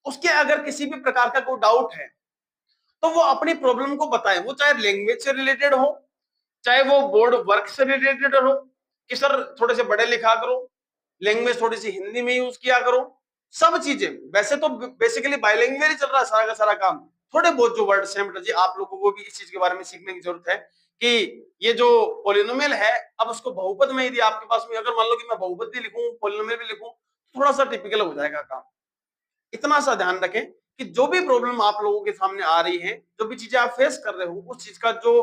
उसके अगर किसी भी प्रकार का कोई डाउट है तो वो अपनी प्रॉब्लम को बताए, वो चाहे लैंग्वेज से रिलेटेड हो, चाहे वो बोर्ड वर्क से रिलेटेड हो कि सर थोड़े से बड़े लिखा करो, लैंग्वेज थोड़ी सी हिंदी में यूज किया करो, सब चीजें। वैसे तो बेसिकली बाइलिंगुअल ही चल रहा है सारा का सारा काम, थोड़े बहुत जो वर्ड सेम जी आप लोगों को भी इस चीज के बारे में सीखने की जरूरत है कि ये जो पॉलिनोमियल है अब उसको बहुपद में यदि आपके पास में अगर मान लो कि मैं बहुपद भी लिखूं पॉलिनोमियल भी लिखूं थोड़ा सा टिपिकल हो जाएगा काम। इतना सा ध्यान रखें कि जो भी प्रॉब्लम आप लोगों के सामने आ रही है, जो भी चीजें आप फेस कर रहे हो, उस चीज का जो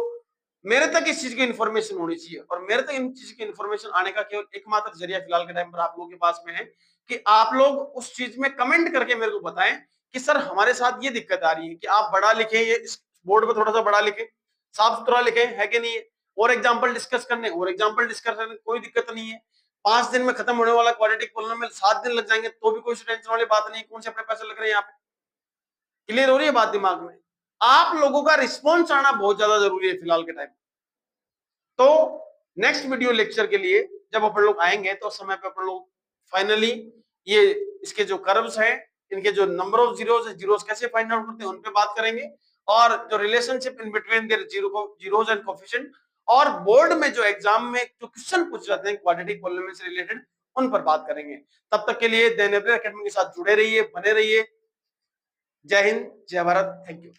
मेरे तक इस चीज की इन्फॉर्मेशन होनी चाहिए और मेरे तक इन चीज की इन्फॉर्मेशन आने का केवल एकमात्र जरिया फिलहाल के टाइम पर आप लोगों के पास में है कि आप लोग उस चीज में कमेंट करके मेरे को बताएं कि सर हमारे साथ ये दिक्कत आ रही है कि आप बड़ा लिखें, ये इस बोर्ड पे थोड़ा सा बड़ा लिखें, साफ सुथरा लिखें, है कि नहीं है, और एग्जाम्पल डिस्कस करने कोई दिक्कत नहीं है। 5 दिन में खत्म होने वाला क्वाड्रेटिक पॉलिनोमियल 7 दिन लग जाएंगे तो भी कोई टेंशन वाली बात नहीं, कौन से अपने पैसे लग रहे हैं यहाँ पे। क्लियर हो रही है बात दिमाग में? आप लोगों का रिस्पॉन्स आना बहुत ज्यादा जरूरी है फिलहाल के टाइम। तो नेक्स्ट वीडियो लेक्चर के लिए जब अपन लोग आएंगे तो समय पे अपन लोग फाइनली ये इसके जो कर्व्स हैं, इनके जो नंबर ऑफ जीरोस है, जीरोस कैसे फाइंड आउट करते हैं उन पे बात करेंगे, और जो relationship in between their zeros and coefficient, और बोर्ड में जो एग्जाम में जो क्वेश्चन पूछ जाते हैं क्वाड्रेटिक पॉलिनोमियल से रिलेटेड उन पर बात करेंगे। तब तक के लिए दैन एवरी एकेडमी के साथ जुड़े रहिए, बने रहिए। जय हिंद, जय भारत, थैंक यू।